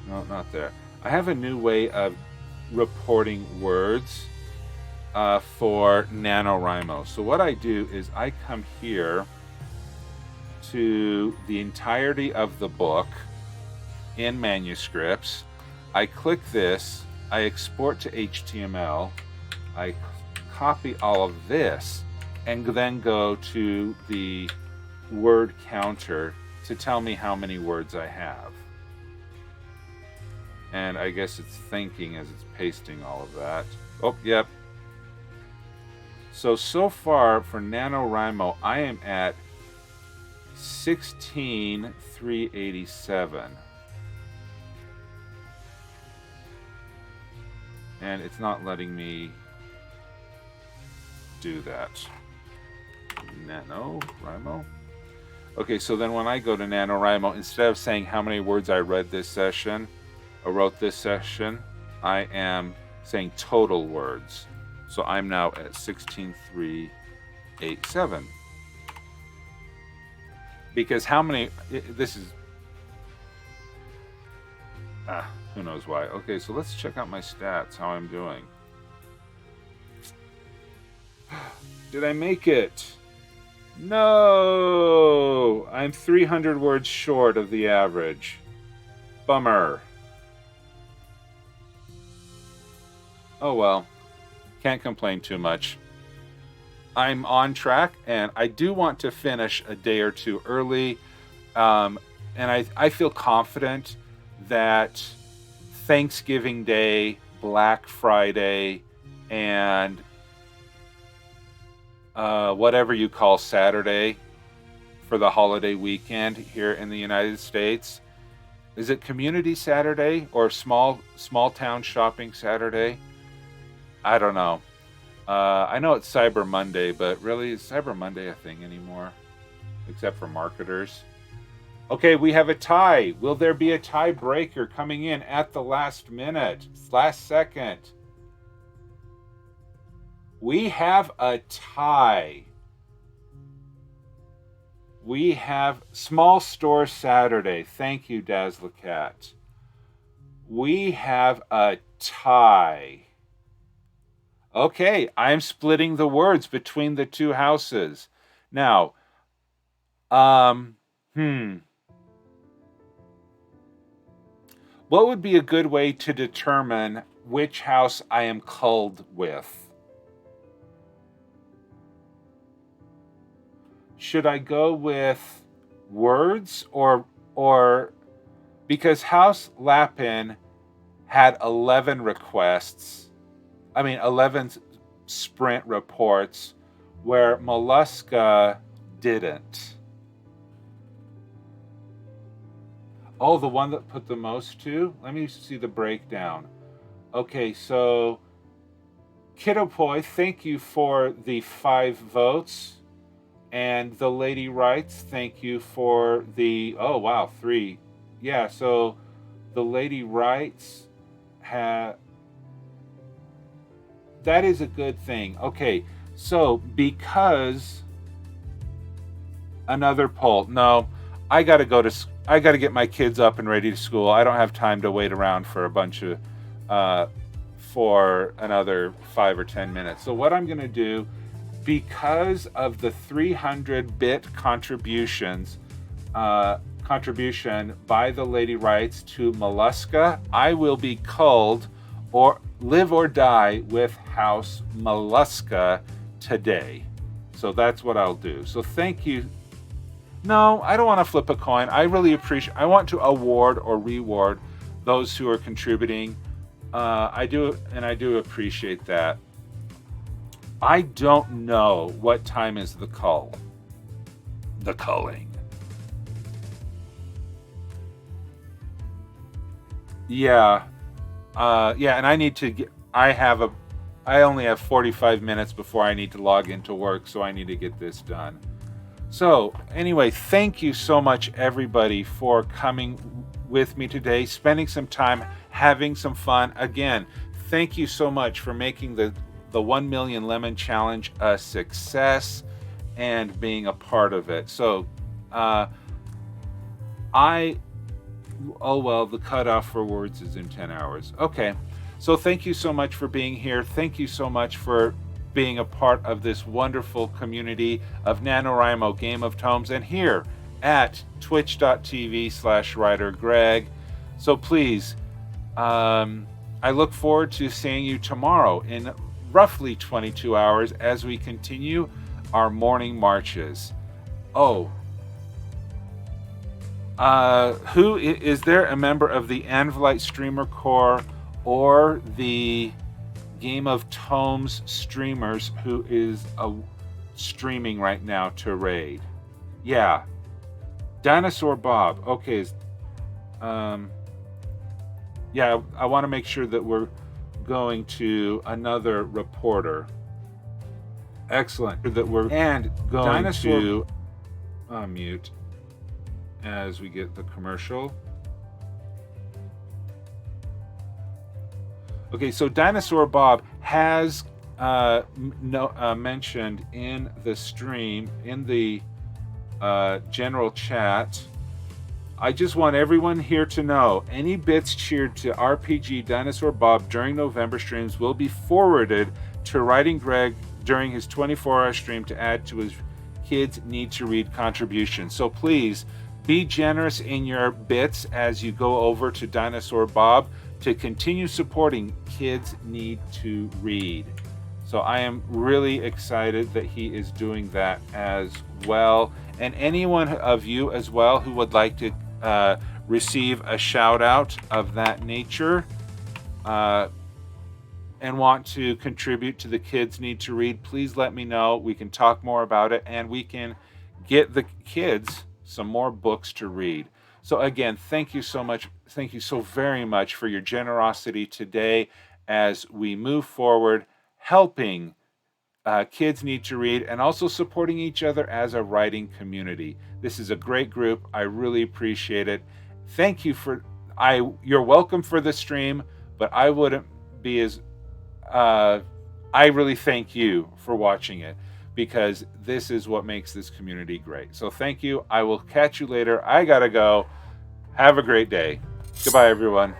No, not there. I have a new way of reporting words for NaNoWriMo. So what I do is I come here to the entirety of the book in manuscripts. I click this, I export to HTML, I copy all of this, and then go to the word counter to tell me how many words I have. And I guess it's thinking as it's pasting all of that. Oh, yep. So far for NaNoWriMo, I am at 16,387. And it's not letting me do that. NaNoWriMo. Okay, so then when I go to NaNoWriMo, instead of saying how many words I read this session, or wrote this session, I am saying total words. So I'm now at 16,387. Because how many, this is, who knows why. Okay, so let's check out my stats, how I'm doing. Did I make it? No! I'm 300 words short of the average. Bummer. Oh well, can't complain too much. I'm on track, and I do want to finish a day or two early. And I feel confident that Thanksgiving Day, Black Friday, and whatever you call Saturday for the holiday weekend here in the United States. Is it Community Saturday or small town shopping Saturday? I don't know. I know it's Cyber Monday, but really, is Cyber Monday a thing anymore? Except for marketers. Okay, we have a tie. Will there be a tiebreaker coming in at the last minute? Last second. We have a tie. We have Small Store Saturday. Thank you, Dazzlecat. We have a tie. Okay, I'm splitting the words between the two houses. Now, what would be a good way to determine which house I am culled with? Should I go with words or because House Lapin had 11 requests, 11 sprint reports, where Mollusca didn't. Oh, the one that put the most to? Let me see the breakdown. Okay, so Kidopoi, thank you for the 5 votes. And the Lady Writes, thank you for the, 3. Yeah, so the Lady Writes that is a good thing. Okay, so because another poll. No, I got to get my kids up and ready to school. I don't have time to wait around for a bunch of for another 5 or 10 minutes. So what I'm going to do, because of the 300-bit contribution by the Lady Writes to Mollusca, I will be culled or live or die with House Mollusca today. So that's what I'll do. So thank you. No, I don't want to flip a coin. I really appreciate, I want to award or reward those who are contributing. I do appreciate that. I don't know what time is the cull. The culling. Yeah. And I need to get, I only have 45 minutes before I need to log into work, so I need to get this done. So anyway, thank you so much, everybody, for coming with me today, spending some time, having some fun. Again, thank you so much for making the 1 Million Lemon Challenge a success and being a part of it. So the cutoff for words is in 10 hours. Okay, so thank you so much for being here. Thank you so much for being a part of this wonderful community of NaNoWriMo Game of Tomes and here at twitch.tv/WriterGreg. So please, I look forward to seeing you tomorrow in roughly 22 hours as we continue our morning marches. Is there a member of the Anvilite Streamer Corps or the Game of Tomes streamers who is streaming right now to raid? Yeah. Dinosaur Bob. Okay. Yeah, I want to make sure that we're going to another reporter. Excellent. That we're and going Dinosaur to mute. as we get the commercial. Okay, so Dinosaur Bob has mentioned in the stream, in the general chat. I just want everyone here to know any bits cheered to RPG Dinosaur Bob during November streams will be forwarded to WriterGreg during his 24-hour stream to add to his Kids Need to Read contribution. So please be generous in your bits as you go over to Dinosaur Bob to continue supporting Kids Need to Read. So I am really excited that he is doing that as well. And anyone of you as well who would like to receive a shout out of that nature and want to contribute to the Kids Need to Read, please let me know. We can talk more about it and we can get the kids some more books to read. So again, thank you so much. Thank you so very much for your generosity today as we move forward, helping Kids Need to Read and also supporting each other as a writing community. This is a great group. I really appreciate it. Thank you you're welcome for the stream, but I wouldn't be as, I really thank you for watching it because this is what makes this community great. So thank you. I will catch you later. I gotta go. Have a great day. Goodbye, everyone.